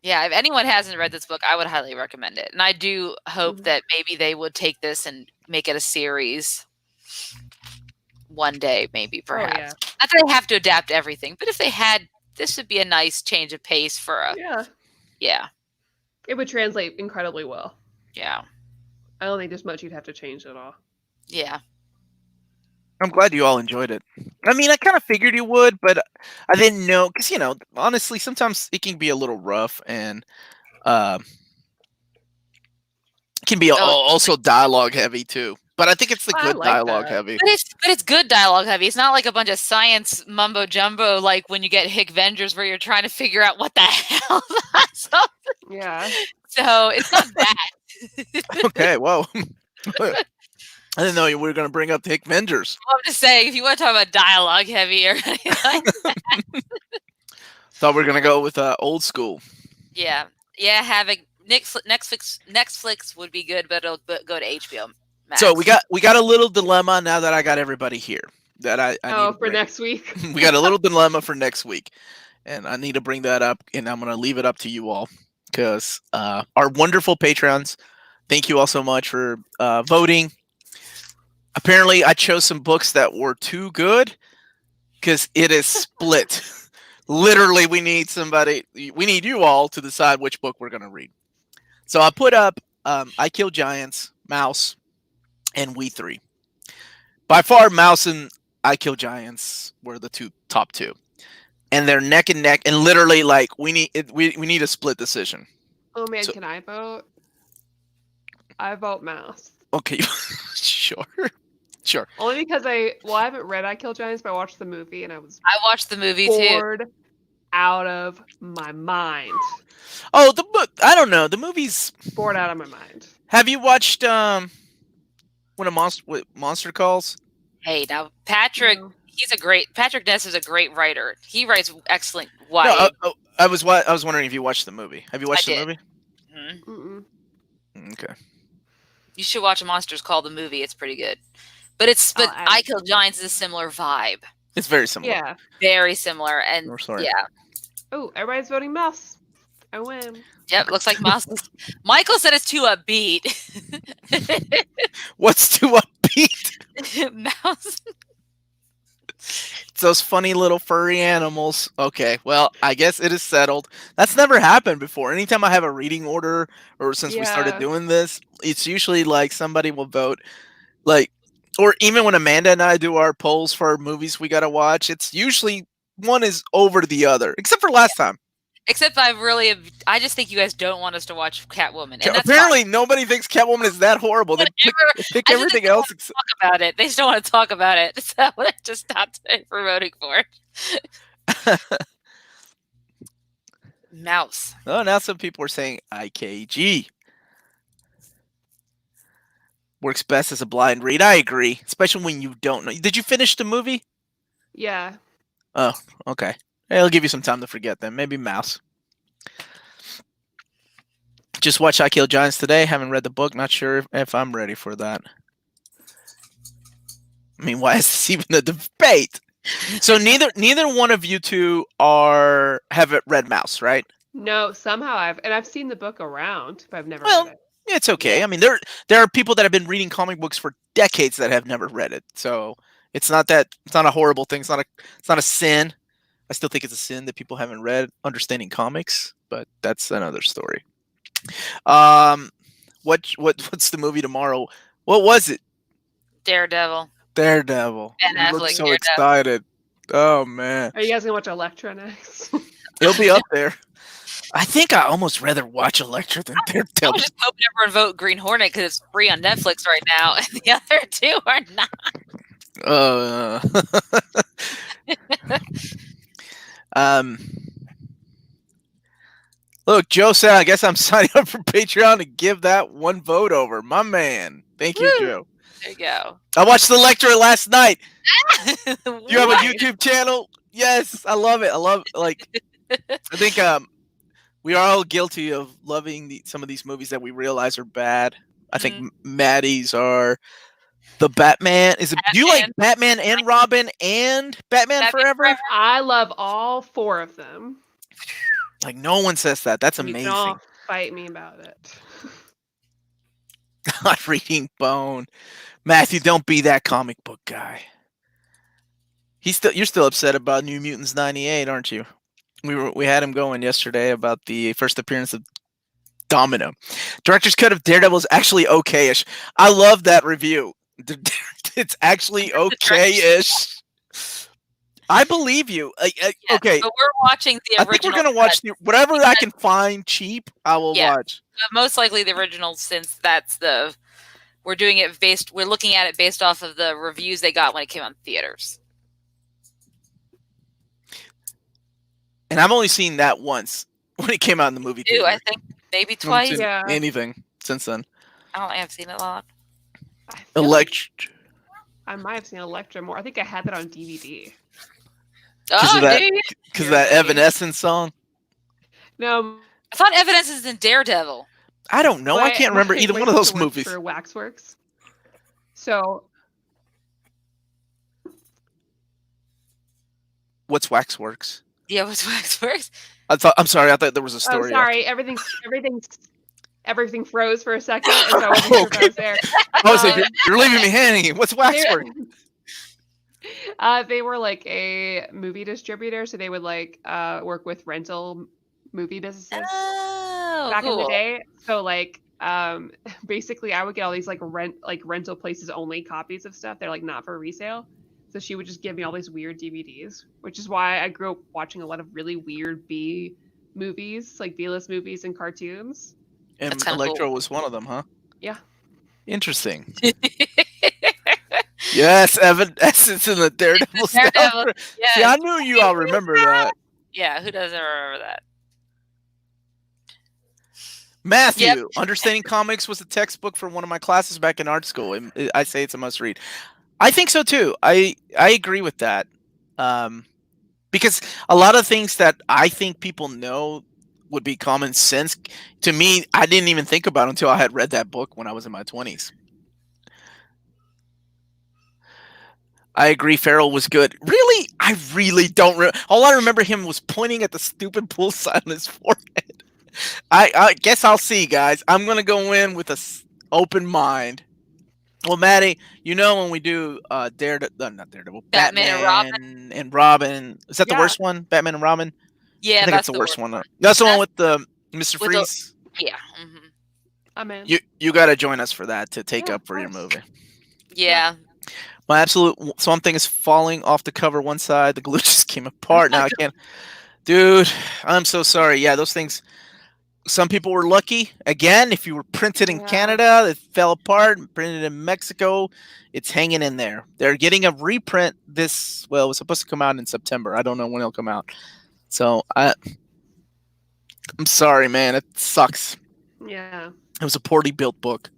Yeah, if anyone hasn't read this book, I would highly recommend it. And I do hope that maybe they would take this and make it a series one day, maybe, perhaps. Yeah. Not that they have to adapt everything, but if they had, this would be a nice change of pace for a... Yeah. It would translate incredibly well. Yeah. I don't think there's much you'd have to change at all. Yeah. I'm glad you all enjoyed it. I mean, I kind of figured you would, but I didn't know, because, honestly, sometimes it can be a little rough, and it can be also dialogue heavy, too. But I think it's the good dialogue heavy. But it's good dialogue heavy. It's not like a bunch of science mumbo jumbo like when you get Hick Vengers where you're trying to figure out what the hell. Yeah. So it's not bad. Okay, whoa. I didn't know you were going to bring up the Hick Vengers. I'm just saying, if you want to talk about dialogue heavy or anything like that. Thought we were going to go with old school. Yeah. Yeah, having Netflix would be good, but it'll go to HBO. Max. So we got a little dilemma now that I got everybody here. That I need for next week. We got a little dilemma for next week, and I need to bring that up, and I'm going to leave it up to you all because our wonderful patrons, thank you all so much for voting. Apparently, I chose some books that were too good because it is split. Literally, we need you all to decide which book we're going to read. So I put up I Kill Giants, Mouse, and We Three. By far, Mouse and I Kill Giants were the top two, and they're neck and neck. And literally, like we need a split decision. Oh man, can I vote? I vote Mouse. Okay, sure. Only because I haven't read I Kill Giants, but I watched the movie and I watched the movie bored too. Out of my mind. Oh, the book. I don't know. The movie's bored out of my mind. Have you watched When a Monster Calls? Hey, now Patrick, Patrick Ness is a great writer. He writes excellent No, YA. I was wondering if you watched the movie. Have you watched the did. movie? Mhm. Mm-mm. Okay. You should watch Monsters Call the movie. It's pretty good. But I'll add I it to Kill the Giants is a similar vibe. It's very similar. Yeah. Very similar. And Oh, sorry. yeah. Oh, everybody's voting mouse. I win. Yep, looks like Mouse. Michael said it's too upbeat. What's too upbeat? Mouse. It's those funny little furry animals. Okay, well, I guess it is settled. That's never happened before. Anytime I have a reading order, or since we started Yeah. doing this, it's usually like somebody will vote, like, or even when Amanda and I do our polls for our movies we gotta watch, it's usually one is over the other, except for last time. Except I just think you guys don't want us to watch Catwoman. And that's Apparently, nobody thinks Catwoman is that horrible. They pick I just everything think else. talk about it. They just don't want to talk about it. So I just stopped for voting for it. Mouse. Oh, now some people are saying IKG works best as a blind read. I agree, especially when you don't know. Did you finish the movie? Yeah. Oh, okay. It'll give you some time to forget then. Maybe Mouse. Just watch I Kill Giants today. Haven't read the book. Not sure if I'm ready for that. I mean, why is this even a debate? So neither one of you two have read Mouse, right? No, somehow I've seen the book around, but I've never Well, read it. it's okay. Yeah. I mean, there are people that have been reading comic books for decades that have never read it. So it's not a horrible thing. It's not a sin. I still think it's a sin that people haven't read understanding comics, but that's another story. What's the movie tomorrow? What was it? Daredevil. Daredevil. Ben You look Affleck, so Daredevil. excited. Oh man. Are you guys gonna watch Elektra next? It'll be up there. I think I almost rather watch Elektra than I Daredevil. was just hoping everyone vote Green Hornet because it's free on Netflix right now, and the other two are not. Look, Joe said, I guess I'm signing up for Patreon to give that one vote over. My man. Thank you, Woo! Joe. There you go. I watched Elektra last night. Do You have a YouTube channel? Yes, I love it. I think we are all guilty of loving some of these movies that we realize are bad. I think Maddie's are the Batman. Do you like Batman and Robin and Batman Forever? I love all four of them. Like, no one says that. That's amazing. You can all fight me about it. Not reading Bone. Matthew, don't be that comic book guy. You're still upset about New Mutants 98, aren't you? We had him going yesterday about the first appearance of Domino. Director's cut of Daredevil is actually okay-ish. I love that review. It's actually okay-ish. I believe you. Okay. But we're watching the original. I think we're gonna watch whatever I can find cheap. I will watch. Most likely the original, since we're doing it we're looking at it based off of the reviews they got when it came on theaters. And I've only seen that once when it came out in the movie theater. I think maybe twice. Yeah. Anything since then. I don't think I've seen it a lot. Elektra. I might have seen Elektra more. I think I had that on DVD. Because of that Evanescence song? No. I thought Evanescence is in Daredevil. I don't know. I can't remember either one of those movies. For Waxworks. So. What's Waxworks? Yeah, what's Waxworks? I'm sorry. I thought there was a story. Oh, sorry. Everything froze for a second, and so I wasn't sure if I was there. I was like, you're leaving me hanging. What's Waxworks? They were like a movie distributor, so they would work with rental movie businesses back in the day. So basically, I would get all these rental places only copies of stuff. They're like not for resale. So she would just give me all these weird DVDs, which is why I grew up watching a lot of really weird B movies, like B-list movies and cartoons. And Elektra was one of them, huh? Yeah. Interesting. Yes, Evanescence in the Daredevil stuff. Yes. See, I knew you all remember that. Yeah, who doesn't remember that? Matthew, Understanding Comics was a textbook for one of my classes back in art school. I say it's a must read. I think so too. I agree with that. Because a lot of things that I think people know would be common sense to me, I didn't even think about until I had read that book when I was in my 20s. I agree. Farrell was good. Really, I really don't. All I remember him was pointing at the stupid pool sign on his forehead. I guess I'll see, guys. I'm gonna go in with a open mind. Well, Maddie, when we do not Daredevil, Batman and Robin. Is that the Yeah. worst one? Batman and Robin. Yeah, I think that's it's the worst one. one. That's the one That's- with the Mr. with the- Freeze. Yeah. Mm-hmm. I'm in. You got to join us for that to take Yeah, up for your of movie. course. Yeah. My absolute Swamp Thing is falling off the cover one side. The glue just came apart. Now I can't. Dude, I'm so sorry. Yeah, those things. Some people were lucky. Again, if you were printed in Yeah. Canada, it fell apart. Printed in Mexico, it's hanging in there. They're getting a reprint this. Well, it was supposed to come out in September. I don't know when it'll come out. So I'm sorry, man. It sucks. Yeah. It was a poorly built book.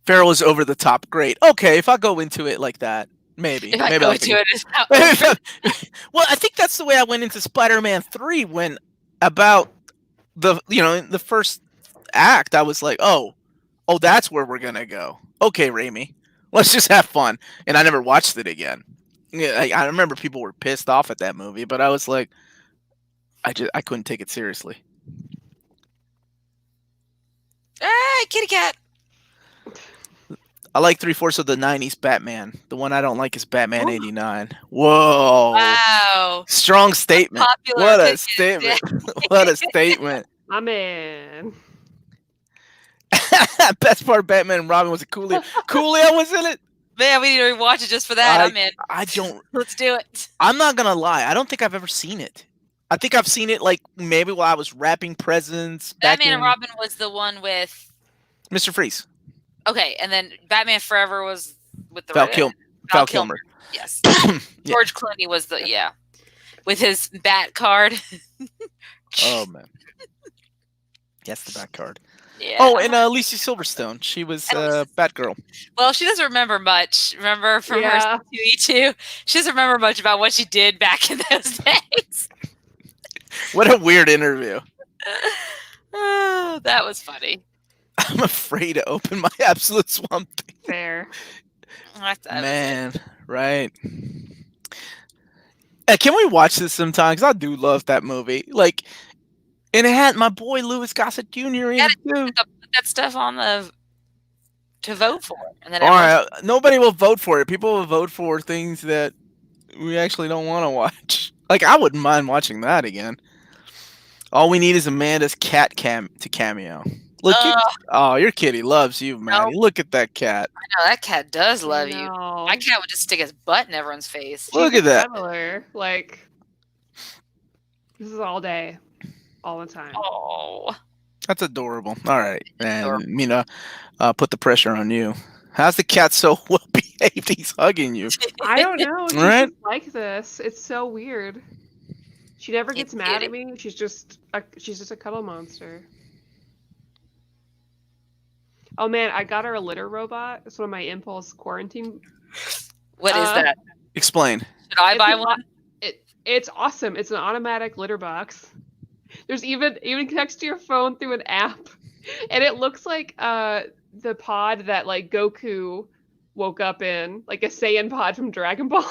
Farrell is over the top. Great. Okay, if I go into it like that, maybe. If I maybe go I'll to think- it, it's how- Well, I think that's the way I went into Spider-Man 3 when about in the first act, I was like, oh, that's where we're gonna go. Okay, Raimi, let's just have fun. And I never watched it again. Yeah, I remember people were pissed off at that movie, but I was like, I couldn't take it seriously. Ah, kitty cat. I like 3/4 of the '90s Batman. The one I don't like is Batman '89. Whoa! Wow. Strong statement. Popular What a opinion. statement! What a statement! I'm in. Best part of Batman and Robin was a Coolio. Coolio was in it. Man, we need to rewatch it just for that. I'm in. I don't. Let's do it. I'm not gonna lie. I don't think I've ever seen it. I think I've seen it like maybe while I was wrapping presents. Batman and Robin was the one with. Mr. Freeze. Okay, and then Batman Forever was with the Val Val Kilmer. Yes. Yeah. George Clooney was with his bat card. Oh man. Yes, the Bat card. Yeah. Oh, and Lacey Silverstone. She was Batgirl. Well, she doesn't remember much. Remember from Yeah. her E2? She doesn't remember much about what she did back in those days. What a weird interview. Oh, that was funny. I'm afraid to open my Absolute Swamp Thing. Fair. Man, right. Can we watch this sometime? Because I do love that movie. Like, and it had my boy Louis Gossett Jr. in it too. Put that stuff on to vote for, and then All right, nobody will vote for it. People will vote for things that we actually don't want to watch. Like, I wouldn't mind watching that again. All we need is Amanda's cat to cameo. Look, your kitty loves you, Maddie. Look at that cat. I know that cat does love you. No. My cat would just stick his butt in everyone's face. Look She's at that. similar. Like, this is all day, all the time. Oh, That's adorable. All right, and Adorable. Mina, put the pressure on you. How's the cat so well behaved? He's hugging you. I don't know. She's Right? just like this. It's so weird. She never gets It's mad kitty. at me. She's just a cuddle monster. Oh man, I got her a litter robot. It's one of my impulse quarantine. what is that? Explain. Should I It's buy an one? It's awesome. It's an automatic litter box. There's even connects to your phone through an app, and it looks like the pod that like Goku woke up in, like a Saiyan pod from Dragon Ball.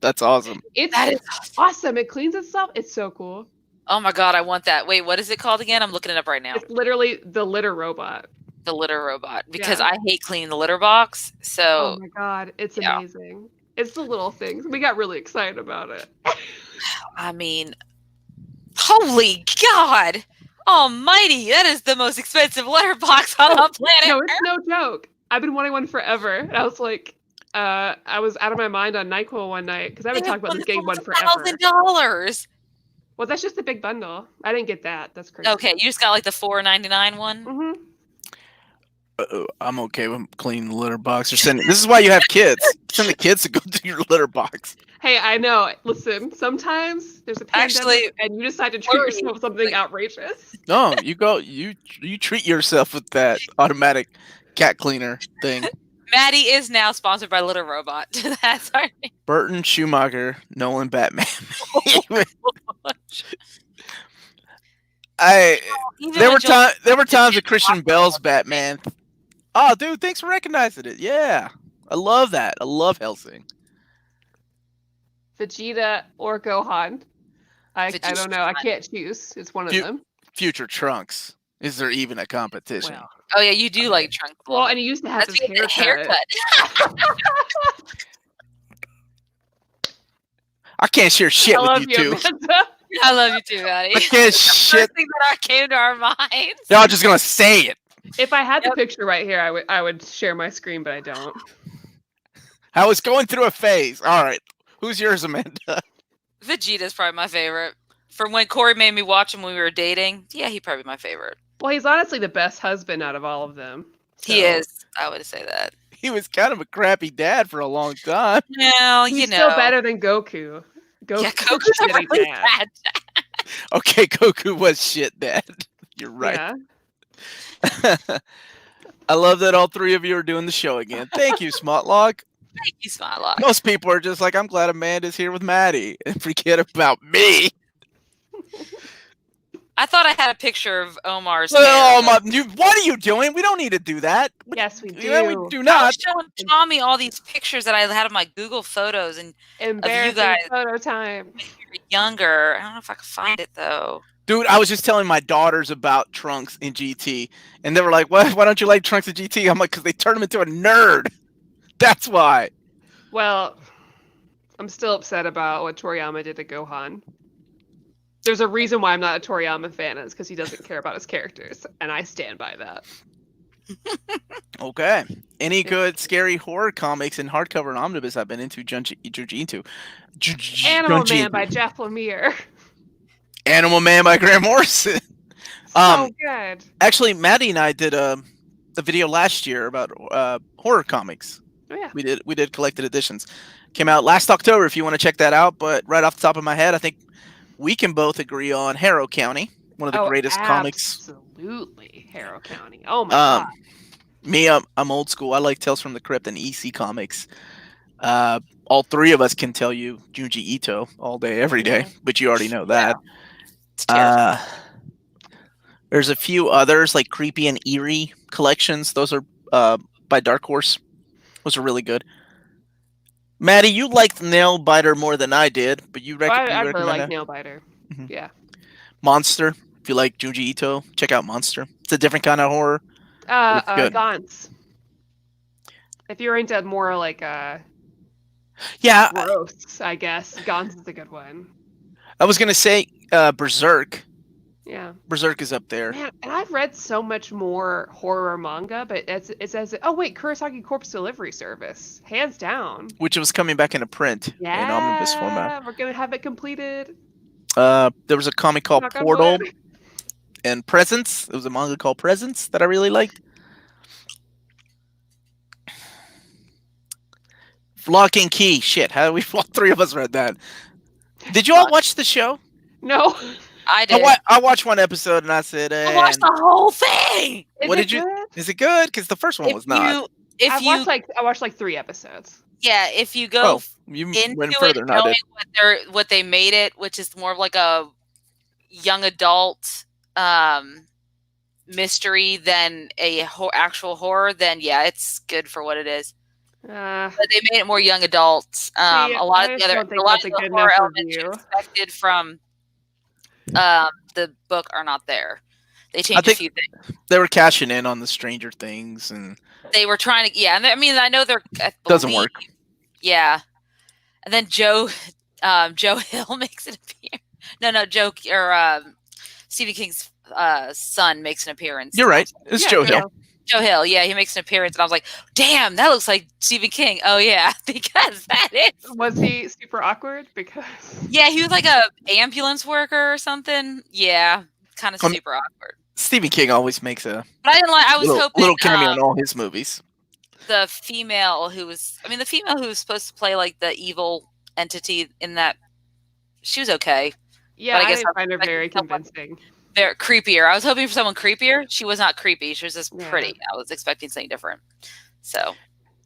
That's awesome. It's That is awesome. It cleans itself. It's so cool. Oh my god, I want that. Wait, what is it called again? I'm looking it up right now. It's literally the litter robot. The litter robot. Because Yeah. I hate cleaning the litter box. Oh So my god, it's yeah. amazing. It's the little things. We got really excited about it. I mean, holy god, almighty! That is the most expensive litter box on the planet. No, it's no joke. I've been wanting one forever. And I was like, I was out of my mind on NyQuil one night because I've been talking about this getting one forever. $1,000. Well, that's just the big bundle. I didn't get that. That's crazy. Okay, you just got like the $4.99 one. hmm I'm okay with cleaning the litter box or sending. This is why you have kids. Send the kids to go do your litter box. Hey, I know. Listen, sometimes there's a pandemic Actually, and you decide to treat worry. yourself with something outrageous. No, you go. You treat yourself with that automatic cat cleaner thing. Madddie is now sponsored by Little Robot. That's our name. Burton, Schumacher, Nolan, Batman. There were times with Christian Bale's Batman. Oh, dude, thanks for recognizing it. Yeah, I love that. I love Hellsing. Vegeta or Gohan. I don't know. I can't choose. It's one of them. Future Trunks. Is there even a competition? Well, oh yeah, you do like Trunks. well, and he used to have his haircut. I can't share shit with you two. I love you too, Madddie. I can't shit. First thing that came to our minds. Y'all just gonna say it. If I had the picture right here, I would share my screen, but I don't. I was going through a phase. All right, who's yours, Amanda? Vegeta's probably my favorite. From when Corey made me watch him when we were dating, yeah, he'd probably be my favorite. Well, he's honestly the best husband out of all of them. So. He is. I would say that. He was kind of a crappy dad for a long time. Well, he's still better than Goku. Goku's a really bad dad. Okay, Goku was shit dad. You're right. Yeah. I love that all three of you are doing the show again. Thank you, Smotlog. Thank you, Smotlog. Most people are just like, I'm glad Amanda's here with Madddie and forget about me. I thought I had a picture of Omar's hair. What are you doing? We don't need to do that. Yes, we do. Yeah, we do not. I was showing Tommy all these pictures that I had of my Google photos and of you guys. Photo time. When you were younger. I don't know if I can find it though. Dude, I was just telling my daughters about Trunks in GT, and they were like, "What? Why don't you like Trunks in GT?" I'm like, "Because they turned him into a nerd. That's why." Well, I'm still upset about what Toriyama did to Gohan. There's a reason why I'm not a Toriyama fan, is because he doesn't care about his characters, and I stand by that. Okay. Any good scary horror comics in hardcover and omnibus I've been into? Junji. Animal Man by Jeff Lemire. Animal Man by Graham Morrison. So good. Actually, Madddie and I did a video last year about horror comics. Oh yeah. We did collected editions. Came out last October if you want to check that out, but right off the top of my head, I think we can both agree on Harrow County, one of the greatest comics. Absolutely, Harrow County. Oh my god. Me, I'm old school. I like Tales from the Crypt and EC Comics. All three of us can tell you Junji Ito all day, every day, but you already know that. Yeah. There's a few others like Creepy and Eerie collections. Those are by Dark Horse. Those are really good. Madddie, you liked Nailbiter more than I did, but I really like Nailbiter. Mm-hmm. Yeah. Monster. If you like Junji Ito, check out Monster. It's a different kind of horror. Gaunt's. If you're into more like gross, I guess Gaunt's is a good one. I was gonna say Berserk. Yeah. Berserk is up there. Man, and I've read so much more horror manga, but it says, oh wait, Kurosaki Corpse Delivery Service, hands down. Which was coming back into print in omnibus format. We're gonna have it completed. There was a comic called Portal and Presence. It was a manga called Presence that I really liked. Lock and Key. Shit, how we all three of us read that? Did you all watch the show? No. I did. I watched one episode and I said, I watched the whole thing. Is it good? Because the first one was not. I watched like 3 episodes. Yeah, if you go into went further, knowing what they made it, which is more of like a young adult mystery than a actual horror, then yeah, it's good for what it is. But they made it more young adults. A lot of the horror elements you expected from the book are not there. They changed a few things. They were cashing in on the Stranger Things, and they were trying to. Yeah, I mean, I know they're doesn't work. Yeah, and then Joe Hill makes an appearance. Stephen King's son makes an appearance. You're right. It's Joe Hill. Joe Hill, yeah, he makes an appearance, and I was like, "Damn, that looks like Stephen King." Oh yeah, because that is. Was he super awkward? Because yeah, he was like a ambulance worker or something. Yeah, kind of super awkward. Stephen King always makes a. But I didn't like. I was hoping little cameo in all his movies. The female who was supposed to play like the evil entity in that, she was okay. Yeah, but I didn't find her very convincing. Very creepier. I was hoping for someone creepier. She was not creepy. She was just pretty. I was expecting something different. So,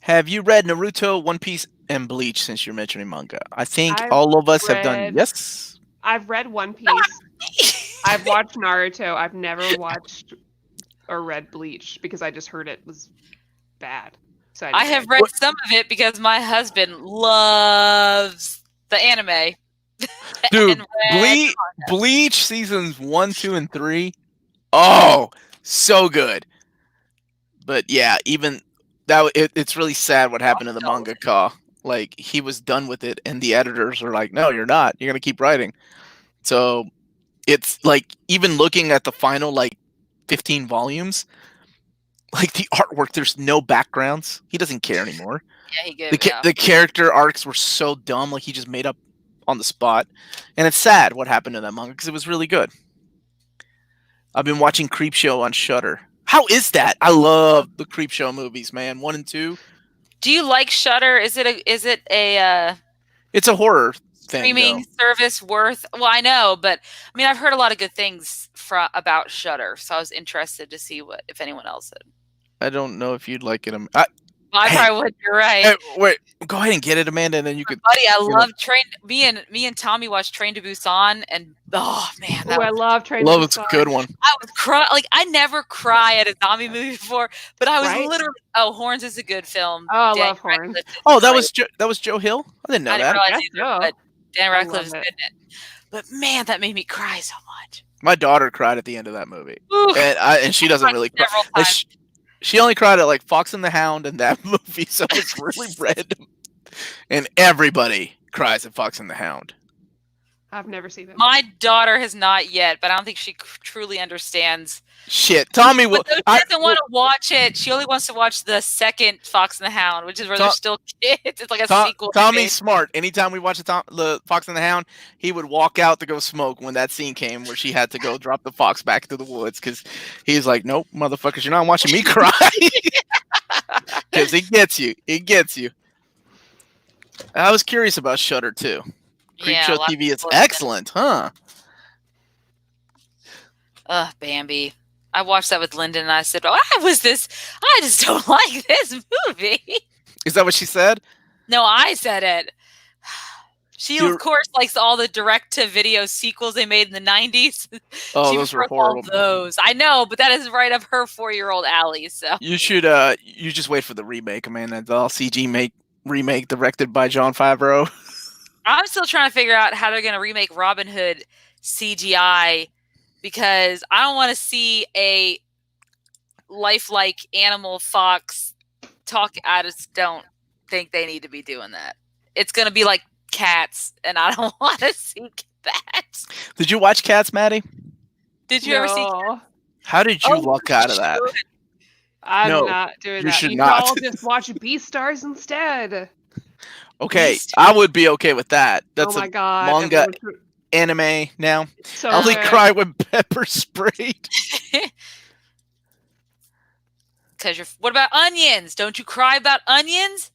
Have you read Naruto, One Piece, and Bleach since you're mentioning manga? I think I've all of us have done read yes. I've read One Piece. I've watched Naruto. I've never watched or read Bleach because I just heard it was bad. So I have read some of it because my husband loves the anime. Dude, and read Bleach seasons 1, 2, and 3. Oh, so good. But yeah, even that it's really sad what happened to the mangaka. Like he was done with it, and the editors were like, "No, you're not. You're gonna keep writing." So it's like even looking at the final like 15 volumes, like the artwork, there's no backgrounds. He doesn't care anymore. Yeah, he good. The character arcs were so dumb, like he just made up on the spot, and it's sad what happened to that manga because it was really good. I've been watching Creepshow on Shudder. How is that? I love the Creepshow movies, man. 1 and 2. Do you like Shudder? Is it a It's a horror thing, streaming service worth? Well, I know, but I mean, I've heard a lot of good things about Shudder, so I was interested to see if anyone else had. I don't know if you'd like it. I probably would. You're right. Hey, wait, go ahead and get it, Amanda, and then you could. Buddy, I love Me and Tommy watched Train to Busan, and oh man, I love Train to Busan. It's a good one. I was cry like I never cry at a zombie movie before, but I was literally. Oh, Horns is a good film. Oh, I love Horns. Oh, that was Joe Hill. I didn't know that. I didn't realize either, but Dan Radcliffe's good in it. But man, that made me cry so much. My daughter cried at the end of that movie, and she doesn't really cry. She only cried at like Fox and the Hound and that movie, so it's really random. And everybody cries at Fox and the Hound. I've never seen it. My daughter has not yet, but I don't think she truly understands. Shit, Tommy will. She doesn't want to watch it. She only wants to watch the second Fox and the Hound, which is where they're still kids. It's like a sequel. Tommy's smart. Anytime we watch the Fox and the Hound, he would walk out to go smoke when that scene came where she had to go drop the fox back into the woods because he's like, "Nope, motherfuckers, you're not watching me cry." Because he gets you. He gets you. I was curious about Shudder too. Creepshow TV is excellent, huh? Bambi. I watched that with Lyndon and I said, I just don't like this movie. Is that what she said? No, I said it. She, of course, likes all the direct-to-video sequels they made in the 90s. Oh, those were horrible. Those. I know, but that is right up her 4-year-old alley. So you should you just wait for the remake, man. That's all CG remake directed by Jon Favreau. I'm still trying to figure out how they're going to remake Robin Hood CGI because I don't want to see a lifelike animal fox talk. I just don't think they need to be doing that. It's going to be like Cats, and I don't want to see that. Did you watch Cats, Madddie? Did you ever see Cats? How did you walk out of that? I'm not doing that. You all just watch Beastars instead. Okay, I would be okay with that. That's my God. Manga anime now. So I only cry when pepper sprayed. What about onions? Don't you cry about onions?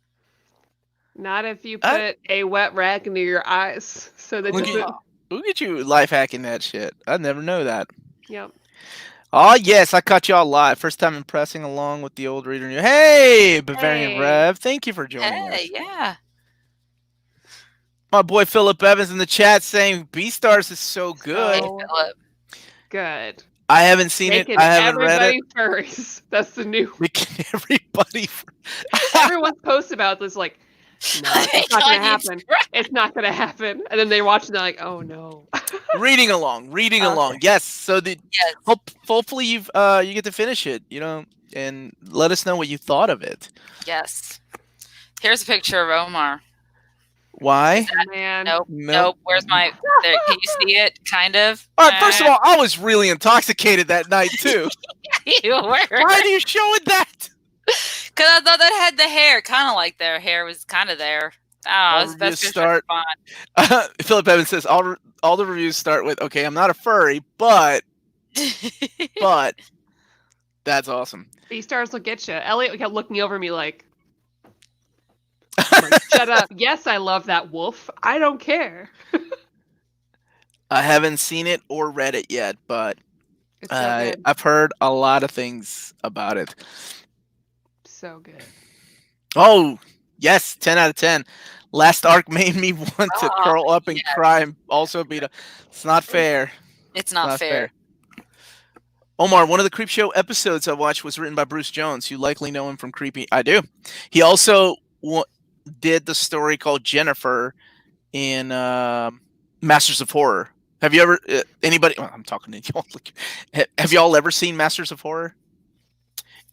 Not if you put a wet rag into your eyes. So that look at you life hacking that shit. I never know that. Yep. Oh, yes, I caught y'all live. First time impressing along with the old reader. Hey, Bavarian Rev. Thank you for joining us. Yeah. My boy Philip Evans in the chat saying Beastars is so good. Good. I haven't seen it. I haven't read it. Furries. That's the new. Making everybody. Everyone's posts about this like, no, it's not gonna happen. It's not gonna happen. And then they watch and they're like, oh no. reading along. Yes. So hopefully you get to finish it, and let us know what you thought of it. Yes. Here's a picture of Omar. Why? Man. Nope. Where's my? There, can you see it? Kind of. All right. First of all, I was really intoxicated that night too. You were. Why are you showing that? Because I thought that had the hair, kind of like their hair was kind of there. Oh, it's best start. Philip Evans says all the reviews start with, "Okay, I'm not a furry, but that's awesome." Beastars will get you. Elliot kept looking over me like. Shut up. Yes, I love that wolf. I don't care. I haven't seen it or read it yet, but so I've heard a lot of things about it. So good. Oh, yes, 10 out of 10. Last arc made me want to Oh, curl up and yes. cry and also be it's not fair. It's not fair. Omar, one of the Creepshow episodes I watched was written by Bruce Jones. You likely know him from Creepy. I do. He also did the story called Jennifer in Masters of Horror. Have you ever anybody? Well, I'm talking to y'all. Have y'all ever seen Masters of Horror?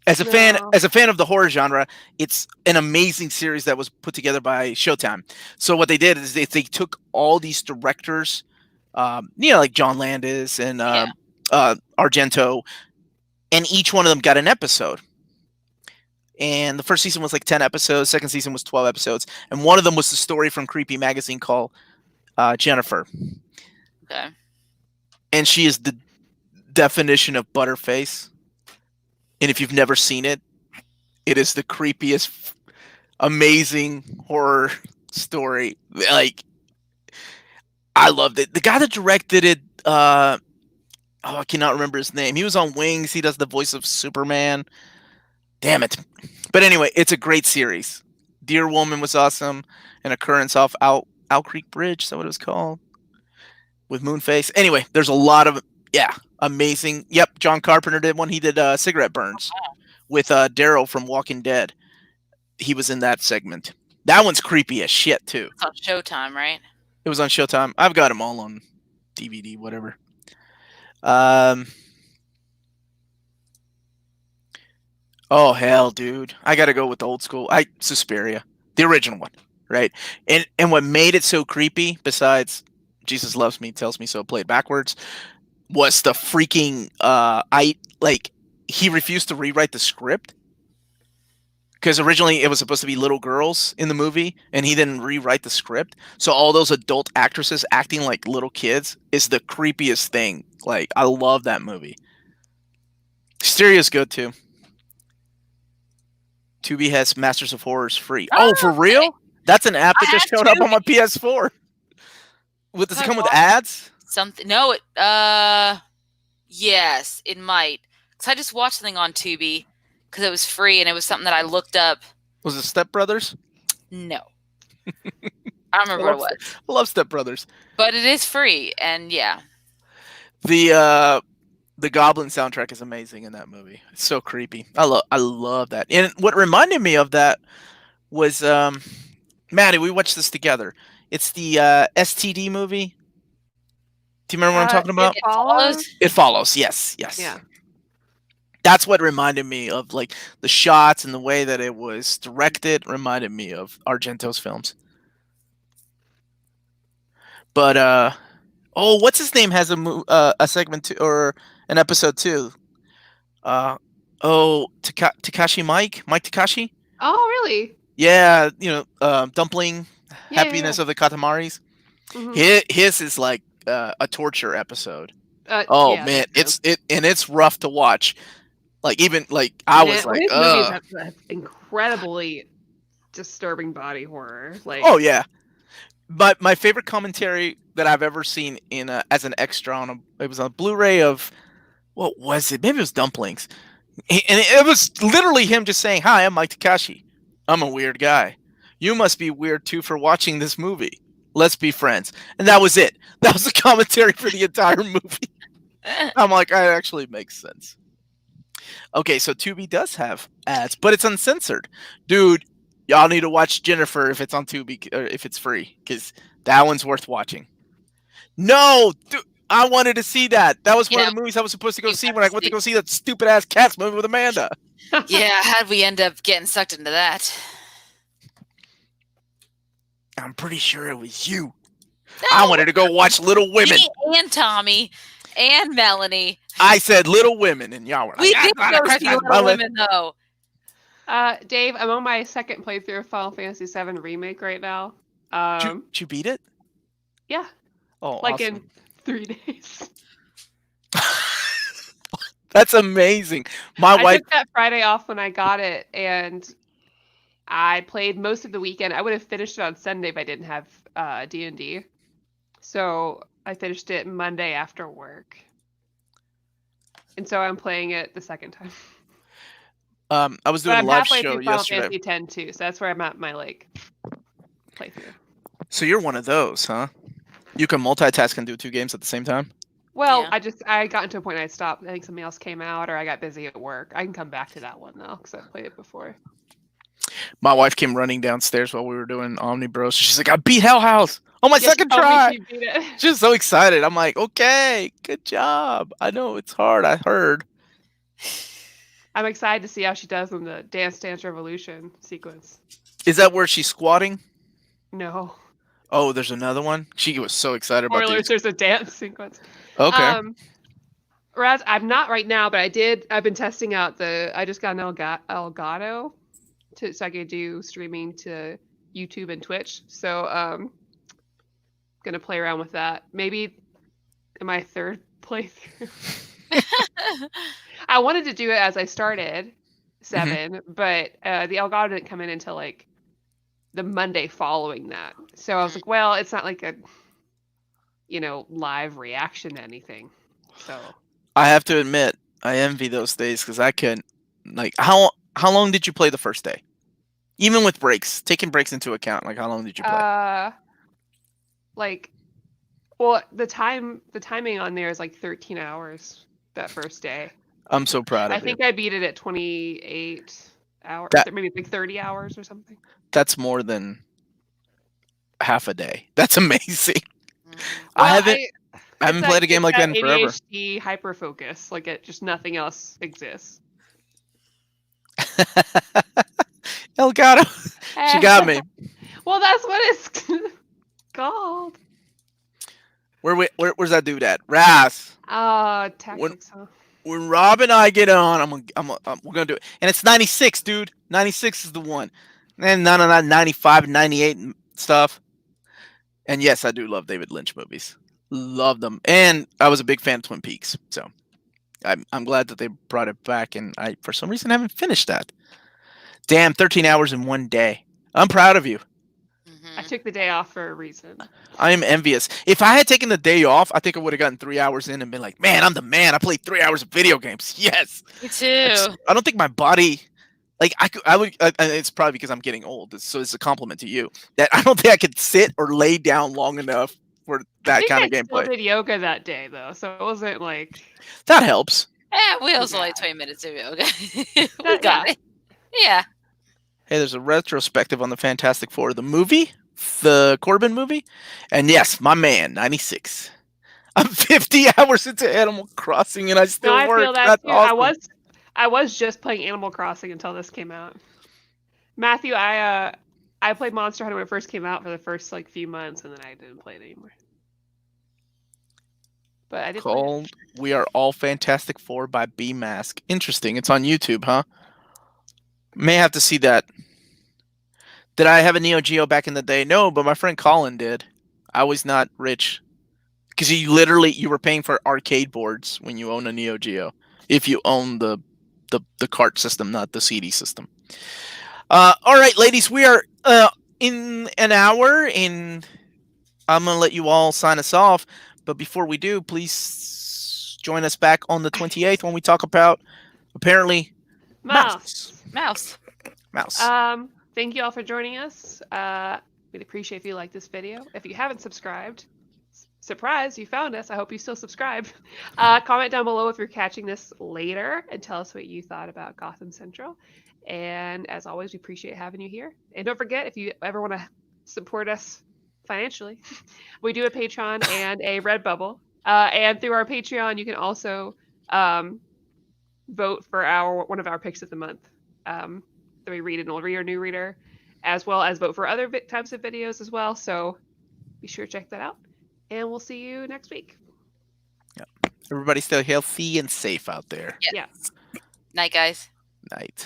As a No. fan of the horror genre, it's an amazing series that was put together by Showtime. So what they did is they took all these directors, like John Landis and Yeah. Argento, and each one of them got an episode. And the first season was like 10 episodes, second season was 12 episodes, and one of them was the story from Creepy magazine called Jennifer. Okay. And she is the definition of butterface. And if you've never seen it, it is the creepiest, amazing horror story. Like, I loved it. The guy that directed it, I cannot remember his name. He was on Wings. He does the voice of Superman. Damn it. But anyway, it's a great series. Dear Woman was awesome. An occurrence off Owl Creek Bridge. Is that what it was called? With Moonface. Anyway, there's a lot of, amazing. Yep, John Carpenter did one. He did Cigarette Burns with Daryl from Walking Dead. He was in that segment. That one's creepy as shit, too. It's on Showtime, right? It was on Showtime. I've got them all on DVD, whatever. Oh hell, dude! I gotta go with the old school. Suspiria, the original one, right? And what made it so creepy, besides Jesus loves me, tells me so, played backwards, was the freaking he refused to rewrite the script because originally it was supposed to be little girls in the movie, and he didn't rewrite the script. So all those adult actresses acting like little kids is the creepiest thing. Like, I love that movie. Hysteria's good too. Tubi has Masters of Horrors free. Oh, for real? Okay. That's an app that I just have showed up on Tubi. my PS4. Does it come with What? ads? Something? No, it. Yes, it might. Because I just watched something on Tubi because it was free and it was something that I looked up. Was it Step Brothers? No, I don't remember what it was. I love Step Brothers. But it is free, and yeah. The Goblin soundtrack is amazing in that movie. It's so creepy. I love that. And what reminded me of that was Madddie, we watched this together. It's the STD movie. Do you remember what I'm talking about? It Follows? It Follows. Yes. Yeah. That's what reminded me of, like, the shots and the way that it was directed. Reminded me of Argento's films. But what's his name has a segment too, or an episode too. Takashi Mike Takashi. Oh, really? Yeah, Dumpling, Yeah, Happiness of the Katamaris. Mhm. His is like a torture episode. Yeah, Man, that's it's rough to watch. Like, even like I was like, his movies have incredibly disturbing body horror. Like, oh yeah. But my favorite commentary that I've ever seen in as an extra it was on a Blu-ray of, what was it? Maybe it was Dumplings, and it was literally him just saying, "Hi, I'm Mike Takashi. I'm a weird guy. You must be weird too for watching this movie. Let's be friends." And that was it. That was the commentary for the entire movie. I'm like, that actually makes sense. Okay, so Tubi does have ads, but it's uncensored. Dude, y'all need to watch Jennifer if it's on Tubi, or if it's free, because that one's worth watching. No, dude, I wanted to see that. That was one of the movies I was supposed to go see when I went to go see that stupid ass Cats movie with Amanda. Yeah, how'd we end up getting sucked into that? I'm pretty sure it was you. No. I wanted to go watch Little Women. Me and Tommy and Melanie. I said Little Women, and y'all were like, we did go see Little Women, though. Dave, I'm on my second playthrough of Final Fantasy VII Remake right now. Did you beat it? Yeah. Oh, like awesome. in 3 days. That's amazing. My wife took that Friday off when I got it, and I played most of the weekend. I would have finished it on Sunday if I didn't have D&D. So I finished it Monday after work. And so I'm playing it the second time. I was But doing a I'm live halfway show through Final yesterday. Fantasy X too, so that's where I'm at my playthrough. So you're one of those, huh? You can multitask and do 2 games at the same time? Well, Yeah. I got into a point I stopped. I think something else came out, or I got busy at work. I can come back to that one though, because I've played it before. My wife came running downstairs while we were doing Omnibus. She's like, I beat Hell House on my Yeah, she second told me try. she beat it. She's so excited. I'm like, okay, good job. I know it's hard. I heard. I'm excited to see how she does in the Dance Dance Revolution sequence. Is that where she's squatting? No. Oh, there's another one. She was so excited about Spoilers, these. there's a dance sequence. Okay. Whereas I'm not right now, but I've been testing out I just got an Elgato so I could do streaming to YouTube and Twitch. So gonna play around with that. Maybe in my third playthrough. I wanted to do it as I started 7, but the Elgato didn't come in until like the Monday following that. So I was like, well, it's not like a live reaction to anything. So I have to admit, I envy those days because I couldn't. Like, how long did you play the first day? Even with breaks, taking breaks into account, like how long did you play? Well, the timing on there is like 13 hours that first day. I'm so proud of I think I beat it at 28 hours, maybe like 30 hours or something. That's more than half a day. That's amazing. Well, I haven't played a game like that in forever. ADHD hyper focus, like it just nothing else exists. Elgato, she got me. Well, that's what it's called. Where's that dude at? Raz. Tactics, huh? When Rob and I get on, we're gonna do it, and it's 96, dude. 96 is the one, and none of that 95 and 98 stuff. And yes, I do love David Lynch movies. Love them, and I was a big fan of Twin Peaks, so I'm glad that they brought it back. And I, for some reason, haven't finished that. Damn, 13 hours in one day. I'm proud of you. I took the day off for a reason. I am envious. If I had taken the day off, I think I would have gotten 3 hours in and been like, man, I'm the man. I played 3 hours of video games. Yes. Me too. I don't think my body, like I would. It's probably because I'm getting old. So it's a compliment to you that I don't think I could sit or lay down long enough for that kind of gameplay. I did yoga that day though, so it wasn't like that helps. Yeah, we also like 20 minutes of yoga. We got it. Yeah. Hey, there's a retrospective on the Fantastic Four, the movie, the Corbin movie, and yes, my man, 96. I'm 50 hours into Animal Crossing, and I still work. I feel that That's too. awesome. I was just playing Animal Crossing until this came out. Matthew, I played Monster Hunter when it first came out for the first like few months, and then I didn't play it anymore. But I did. Called "We Are All Fantastic Four" by B Mask. Interesting. It's on YouTube, huh? May have to see that. Did I have a Neo Geo back in the day? No, but my friend Colin did. I was not rich. Because you were paying for arcade boards when you own a Neo Geo. If you own the cart system, not the CD system. All right, ladies, we are in an hour, and I'm going to let you all sign us off. But before we do, please join us back on the 28th when we talk about, apparently, mouse. Thank you all for joining us. We'd appreciate if you like this video. If you haven't subscribed, surprise, you found us. I hope you still subscribe. Comment down below if you're catching this later and tell us what you thought about Gotham Central. And as always, we appreciate having you here. And don't forget, if you ever want to support us financially, we do a Patreon and a Redbubble. And through our Patreon, you can also vote for one of our picks of the month. That we read an old reader, new reader, as well as vote for other types of videos as well. So be sure to check that out. And we'll see you next week. Yeah. Everybody stay healthy and safe out there. Yeah. Night, guys. Night.